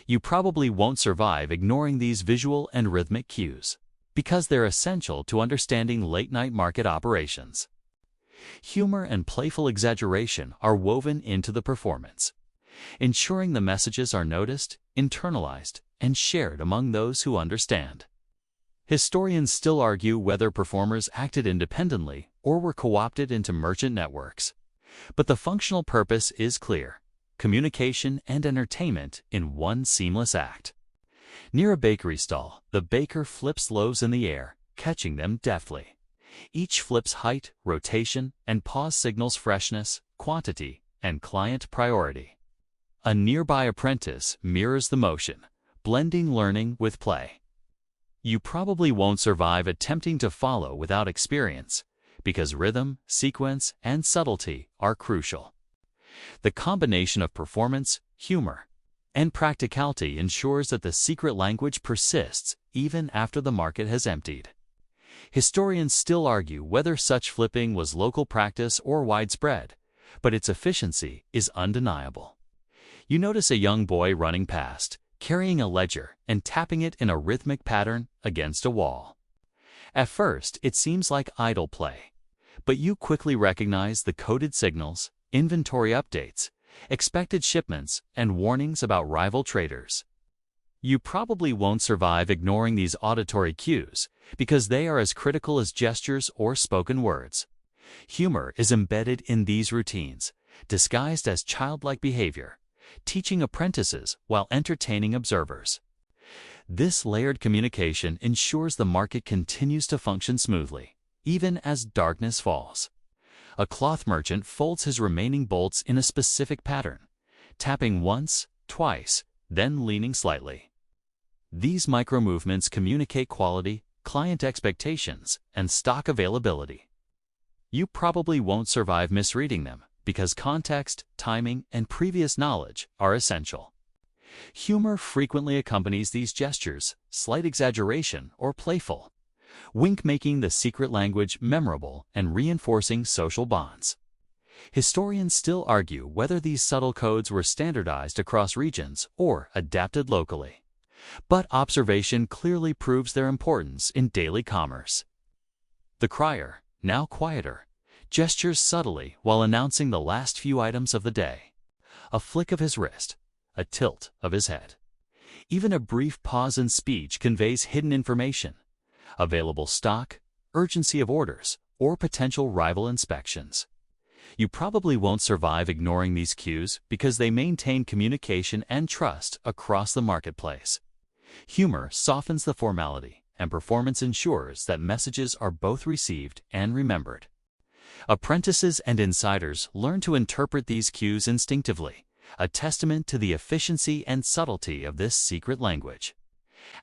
You probably won't survive ignoring these visual and rhythmic cues, because they're essential to understanding late-night market operations. Humor and playful exaggeration are woven into the performance, ensuring the messages are noticed, internalized, and shared among those who understand. Historians still argue whether performers acted independently or were co-opted into merchant networks. But the functional purpose is clear: communication and entertainment in one seamless act. Near a bakery stall, the baker flips loaves in the air, catching them deftly. Each flip's height, rotation, and pause signals freshness, quantity, and client priority. A nearby apprentice mirrors the motion, blending learning with play. You probably won't survive attempting to follow without experience, because rhythm, sequence, and subtlety are crucial. The combination of performance, humor, and practicality ensures that the secret language persists even after the market has emptied. Historians still argue whether such flipping was local practice or widespread, but its efficiency is undeniable. You notice a young boy running past, carrying a ledger and tapping it in a rhythmic pattern against a wall. At first, it seems like idle play, but you quickly recognize the coded signals, inventory updates, expected shipments, and warnings about rival traders. You probably won't survive ignoring these auditory cues because they are as critical as gestures or spoken words. Humor is embedded in these routines, disguised as childlike behavior, teaching apprentices while entertaining observers. This layered communication ensures the market continues to function smoothly, even as darkness falls. A cloth merchant folds his remaining bolts in a specific pattern, tapping once, twice, then leaning slightly. These micro-movements communicate quality, client expectations, and stock availability. You probably won't survive misreading them because context, timing, and previous knowledge are essential. Humor frequently accompanies these gestures, slight exaggeration, or playful wink making the secret language memorable and reinforcing social bonds. Historians still argue whether these subtle codes were standardized across regions or adapted locally, but observation clearly proves their importance in daily commerce. The crier, now quieter, gestures subtly while announcing the last few items of the day. A flick of his wrist, a tilt of his head. Even a brief pause in speech conveys hidden information: available stock, urgency of orders, or potential rival inspections. You probably won't survive ignoring these cues because they maintain communication and trust across the marketplace. Humor softens the formality, and performance ensures that messages are both received and remembered. Apprentices and insiders learn to interpret these cues instinctively, a testament to the efficiency and subtlety of this secret language.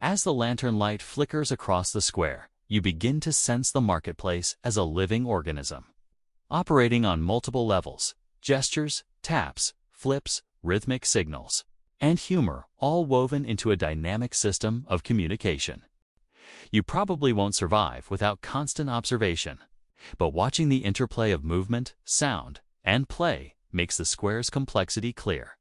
As the lantern light flickers across the square, you begin to sense the marketplace as a living organism, operating on multiple levels: gestures, taps, flips, rhythmic signals, and humor, all woven into a dynamic system of communication. You probably won't survive without constant observation, but watching the interplay of movement, sound, and play makes the square's complexity clear.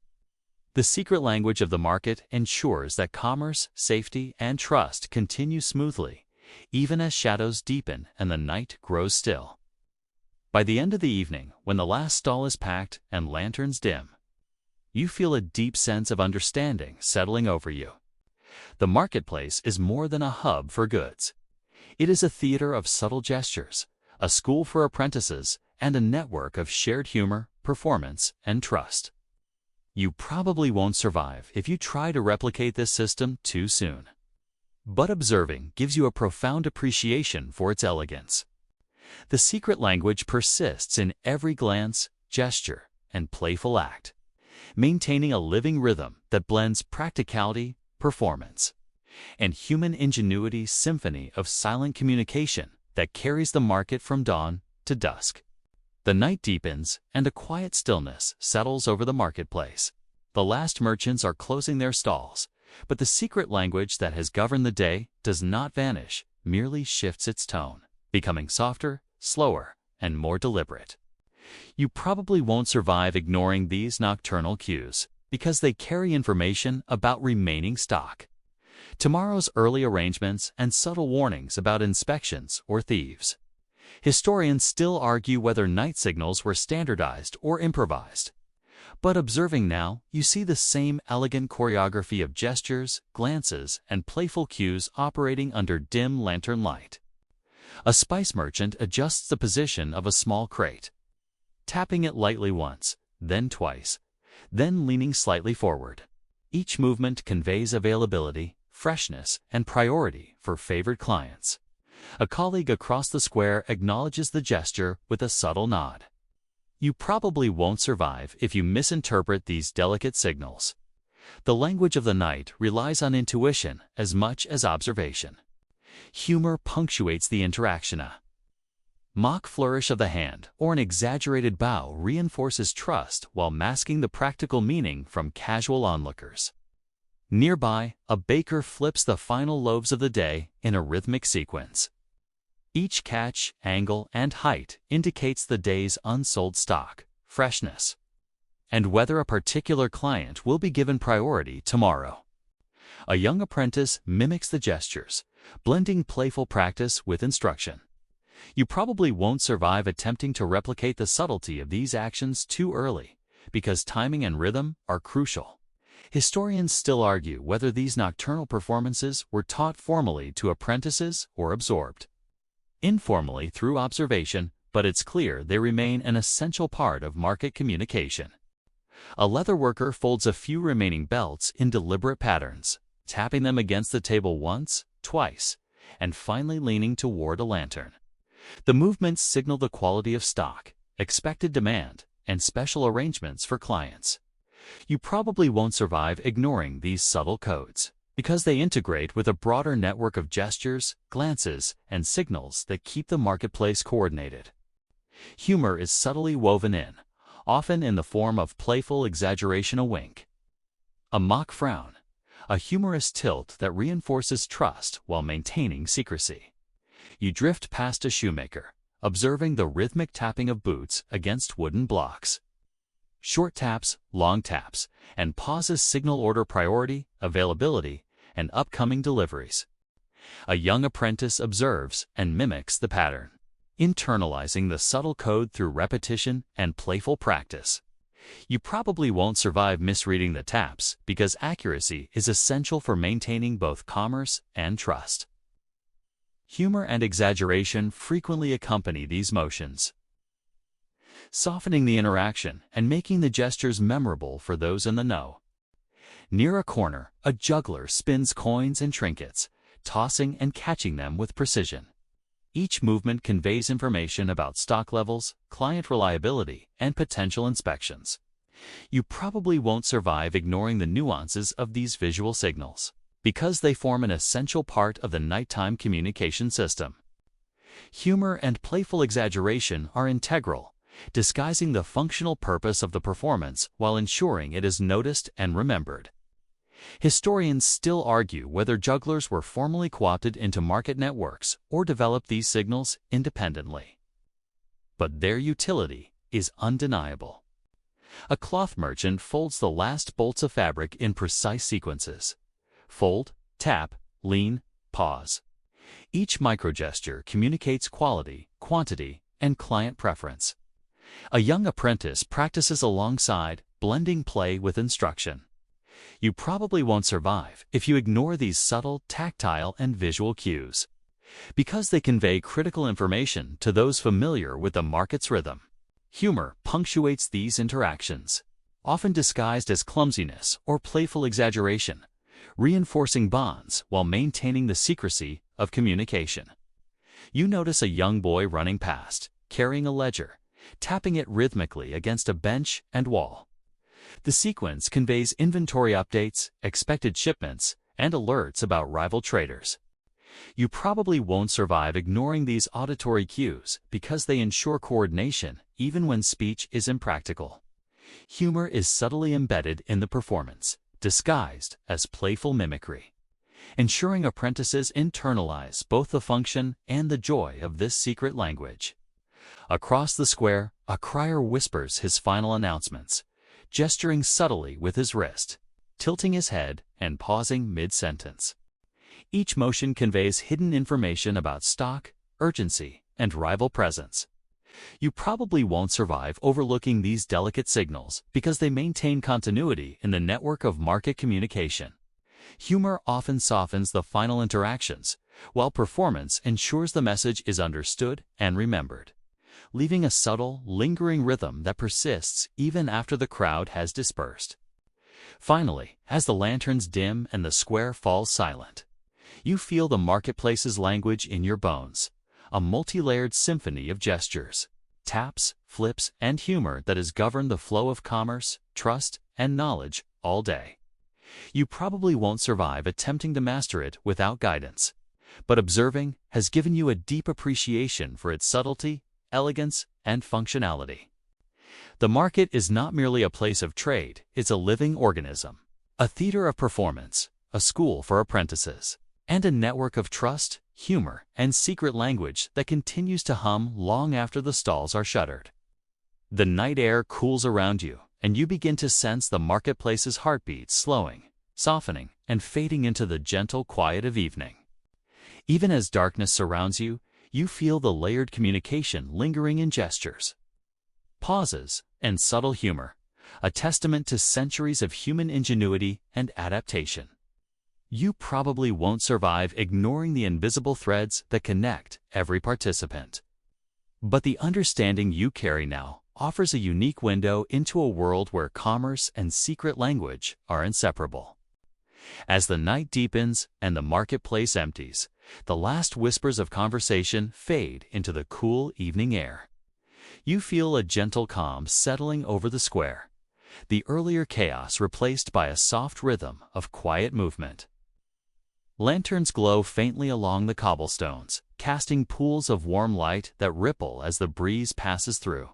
The secret language of the market ensures that commerce, safety, and trust continue smoothly, even as shadows deepen and the night grows still. By the end of the evening, when the last stall is packed and lanterns dim, you feel a deep sense of understanding settling over you. The marketplace is more than a hub for goods. It is a theater of subtle gestures, a school for apprentices, and a network of shared humor, performance, and trust. You probably won't survive if you try to replicate this system too soon. But observing gives you a profound appreciation for its elegance. The secret language persists in every glance, gesture, and playful act, maintaining a living rhythm that blends practicality, performance, and human ingenuity's symphony of silent communication that carries the market from dawn to dusk. The night deepens, and a quiet stillness settles over the marketplace. The last merchants are closing their stalls, but the secret language that has governed the day does not vanish, merely shifts its tone, becoming softer, slower, and more deliberate. You probably won't survive ignoring these nocturnal cues, because they carry information about remaining stock, tomorrow's early arrangements, and subtle warnings about inspections or thieves. Historians still argue whether night signals were standardized or improvised. But observing now, you see the same elegant choreography of gestures, glances, and playful cues operating under dim lantern light. A spice merchant adjusts the position of a small crate, tapping it lightly once, then twice, then leaning slightly forward. Each movement conveys availability, freshness, and priority for favored clients. A colleague across the square acknowledges the gesture with a subtle nod. You probably won't survive if you misinterpret these delicate signals. The language of the night relies on intuition as much as observation. Humor punctuates the interaction. A mock flourish of the hand or an exaggerated bow reinforces trust while masking the practical meaning from casual onlookers. Nearby, a baker flips the final loaves of the day in a rhythmic sequence. Each catch, angle, and height indicates the day's unsold stock, freshness, and whether a particular client will be given priority tomorrow. A young apprentice mimics the gestures, blending playful practice with instruction. You probably won't survive attempting to replicate the subtlety of these actions too early, because timing and rhythm are crucial. Historians still argue whether these nocturnal performances were taught formally to apprentices or absorbed informally through observation, but it's clear they remain an essential part of market communication. A leatherworker folds a few remaining belts in deliberate patterns, tapping them against the table once, twice, and finally leaning toward a lantern. The movements signal the quality of stock, expected demand, and special arrangements for clients. You probably won't survive ignoring these subtle codes, because they integrate with a broader network of gestures, glances, and signals that keep the marketplace coordinated. Humor is subtly woven in, often in the form of playful exaggeration, a wink, a mock frown, a humorous tilt that reinforces trust while maintaining secrecy. You drift past a shoemaker, observing the rhythmic tapping of boots against wooden blocks. Short taps, long taps, and pauses signal order priority, availability, and upcoming deliveries. A young apprentice observes and mimics the pattern, internalizing the subtle code through repetition and playful practice. You probably won't survive misreading the taps because accuracy is essential for maintaining both commerce and trust. Humor and exaggeration frequently accompany these motions, softening the interaction and making the gestures memorable for those in the know. Near a corner, a juggler spins coins and trinkets, tossing and catching them with precision. Each movement conveys information about stock levels, client reliability, and potential inspections. You probably won't survive ignoring the nuances of these visual signals, because they form an essential part of the nighttime communication system. Humor and playful exaggeration are integral, disguising the functional purpose of the performance while ensuring it is noticed and remembered. Historians still argue whether jugglers were formally co-opted into market networks or developed these signals independently. But their utility is undeniable. A cloth merchant folds the last bolts of fabric in precise sequences. Fold, tap, lean, pause. Each microgesture communicates quality, quantity, and client preference. A young apprentice practices alongside, blending play with instruction. You probably won't survive if you ignore these subtle, tactile, and visual cues, because they convey critical information to those familiar with the market's rhythm. Humor punctuates these interactions, often disguised as clumsiness or playful exaggeration, reinforcing bonds while maintaining the secrecy of communication. You notice a young boy running past, carrying a ledger, tapping it rhythmically against a bench and wall. The sequence conveys inventory updates, expected shipments, and alerts about rival traders. You probably won't survive ignoring these auditory cues because they ensure coordination even when speech is impractical. Humor is subtly embedded in the performance, disguised as playful mimicry, ensuring apprentices internalize both the function and the joy of this secret language. Across the square, a crier whispers his final announcements, gesturing subtly with his wrist, tilting his head and pausing mid-sentence. Each motion conveys hidden information about stock, urgency, and rival presence. You probably won't survive overlooking these delicate signals because they maintain continuity in the network of market communication. Humor often softens the final interactions, while performance ensures the message is understood and remembered, leaving a subtle, lingering rhythm that persists even after the crowd has dispersed. Finally, as the lanterns dim and the square falls silent, you feel the marketplace's language in your bones, a multi-layered symphony of gestures, taps, flips, and humor that has governed the flow of commerce, trust, and knowledge all day. You probably won't survive attempting to master it without guidance, but observing has given you a deep appreciation for its subtlety, elegance, and functionality. The market is not merely a place of trade, it's a living organism, a theater of performance, a school for apprentices, and a network of trust, humor, and secret language that continues to hum long after the stalls are shuttered. The night air cools around you, and you begin to sense the marketplace's heartbeat slowing, softening, and fading into the gentle quiet of evening. Even as darkness surrounds you, you feel the layered communication lingering in gestures, pauses, and subtle humor, a testament to centuries of human ingenuity and adaptation. You probably won't survive ignoring the invisible threads that connect every participant. But the understanding you carry now offers a unique window into a world where commerce and secret language are inseparable. As the night deepens and the marketplace empties, the last whispers of conversation fade into the cool evening air. You feel a gentle calm settling over the square, the earlier chaos replaced by a soft rhythm of quiet movement. Lanterns glow faintly along the cobblestones, casting pools of warm light that ripple as the breeze passes through.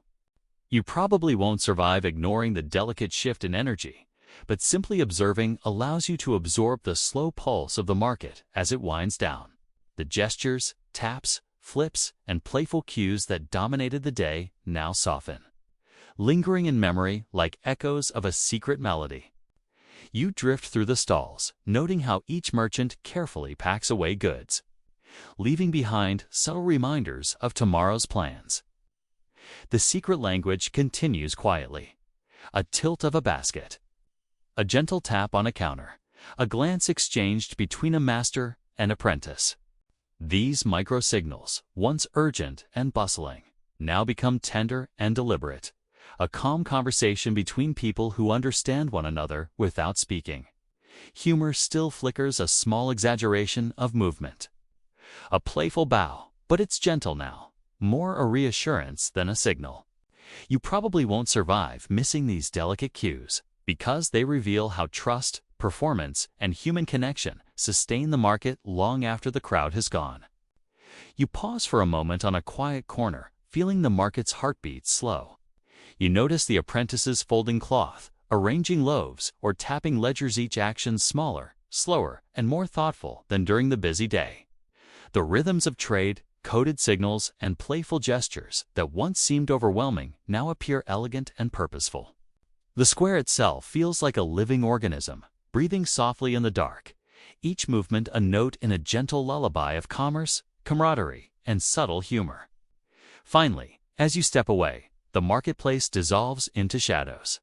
You probably won't survive ignoring the delicate shift in energy, but simply observing allows you to absorb the slow pulse of the market as it winds down. The gestures, taps, flips, and playful cues that dominated the day now soften, lingering in memory like echoes of a secret melody. You drift through the stalls, noting how each merchant carefully packs away goods, leaving behind subtle reminders of tomorrow's plans. The secret language continues quietly. A tilt of a basket, a gentle tap on a counter, a glance exchanged between a master and apprentice. These micro-signals, once urgent and bustling, now become tender and deliberate, a calm conversation between people who understand one another without speaking. Humor still flickers a small exaggeration of movement. A playful bow, but it's gentle now, more a reassurance than a signal. You probably won't survive missing these delicate cues because they reveal how trust, performance, and human connection sustain the market long after the crowd has gone. You pause for a moment on a quiet corner, feeling the market's heartbeat slow. You notice the apprentices folding cloth, arranging loaves, or tapping ledgers, each action smaller, slower, and more thoughtful than during the busy day. The rhythms of trade, coded signals, and playful gestures that once seemed overwhelming now appear elegant and purposeful. The square itself feels like a living organism, breathing softly in the dark, each movement a note in a gentle lullaby of commerce, camaraderie, and subtle humor. Finally, as you step away, the marketplace dissolves into shadows,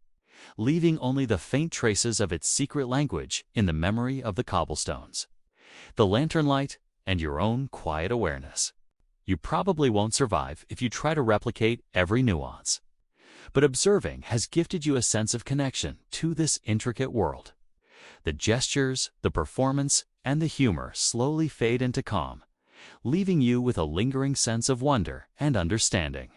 leaving only the faint traces of its secret language in the memory of the cobblestones, the lantern light, and your own quiet awareness. You probably won't survive if you try to replicate every nuance, but observing has gifted you a sense of connection to this intricate world. The gestures, the performance, and the humor slowly fade into calm, leaving you with a lingering sense of wonder and understanding.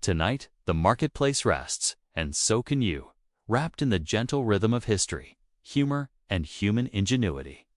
Tonight, the marketplace rests, and so can you, wrapped in the gentle rhythm of history, humor, and human ingenuity.